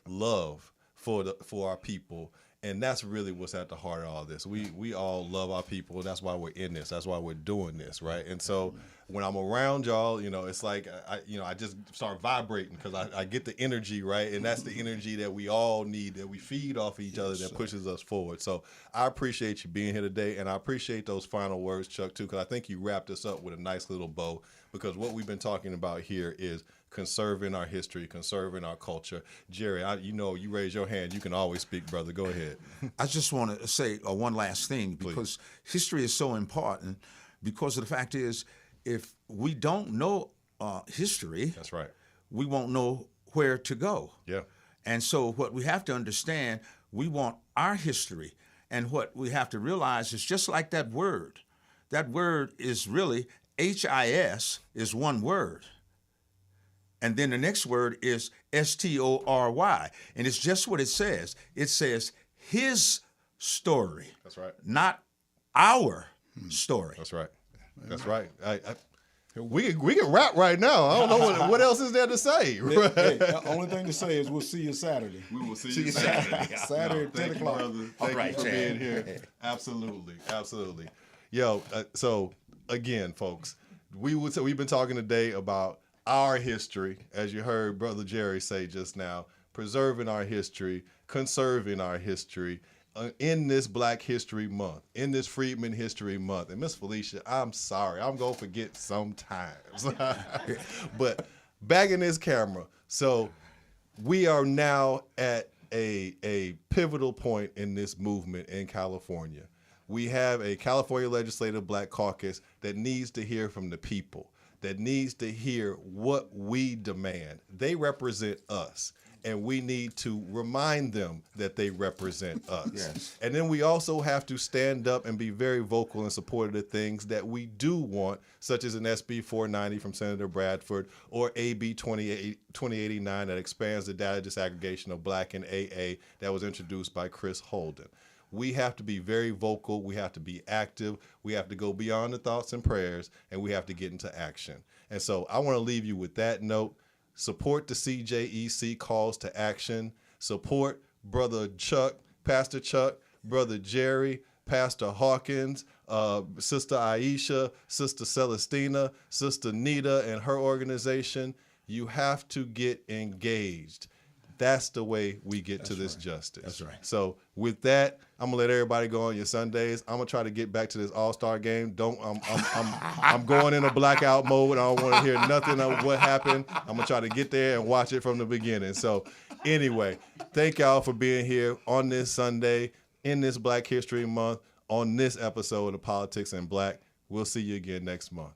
love for our people. And that's really what's at the heart of all this. We all love our people. That's why we're in this. That's why we're doing this, right? And so when I'm around y'all, it's like I just start vibrating because I get the energy, right? And that's the energy that we all need, that we feed off each other, that pushes us forward. So I appreciate you being here today, and I appreciate those final words, Chuck, too, because I think you wrapped us up with a nice little bow. Because what we've been talking about here is conserving our history, conserving our culture. Jerry, you raise your hand. You can always speak, brother. Go ahead. I just want to say one last thing, because history is so important, because of the fact is, if we don't know history, that's right, we won't know where to go. Yeah. And so what we have to understand, we want our history. And what we have to realize is just like that word. That word is really HIS is one word. And then the next word is STORY. And it's just what it says. It says his story. That's right. Not our story. That's right. That's right. We can rap right now. I don't know what else is there to say. Right? Hey, the only thing to say is we'll see you Saturday. We will see you Saturday. Saturday at 10 o'clock. Thank you for being here. Absolutely. Absolutely. Yo, so again, folks, we've been talking today about our history, as you heard Brother Jerry say just now, preserving our history, conserving our history, in this Black History Month, in this Freedmen History Month. And Miss Felicia, I'm sorry, I'm going to forget sometimes. But back in this camera, so we are now at a pivotal point in this movement in California. We have a California Legislative Black Caucus that needs to hear from the people, that needs to hear what we demand. They represent us, and we need to remind them that they represent us. Yes. And then we also have to stand up and be very vocal in support of the things that we do want, such as an SB 490 from Senator Bradford, or AB 2089 that expands the data disaggregation of Black and AA that was introduced by Chris Holden. We have to be very vocal. We have to be active. We have to go beyond the thoughts and prayers, and we have to get into action. And so I want to leave you with that note. Support the CJEC calls to action. Support Brother Chuck, Pastor Chuck, Brother Jerry, Pastor Hawkins, Sister Aisha, Sister Celestina, Sister Nita, and her organization. You have to get engaged. That's the way we get to this justice. That's right. So with that, I'm gonna let everybody go on your Sundays. I'm gonna try to get back to this All-Star game. I'm going in a blackout mode. I don't want to hear nothing of what happened. I'm gonna try to get there and watch it from the beginning. So anyway, thank y'all for being here on this Sunday in this Black History Month on this episode of Politics in Black. We'll see you again next month.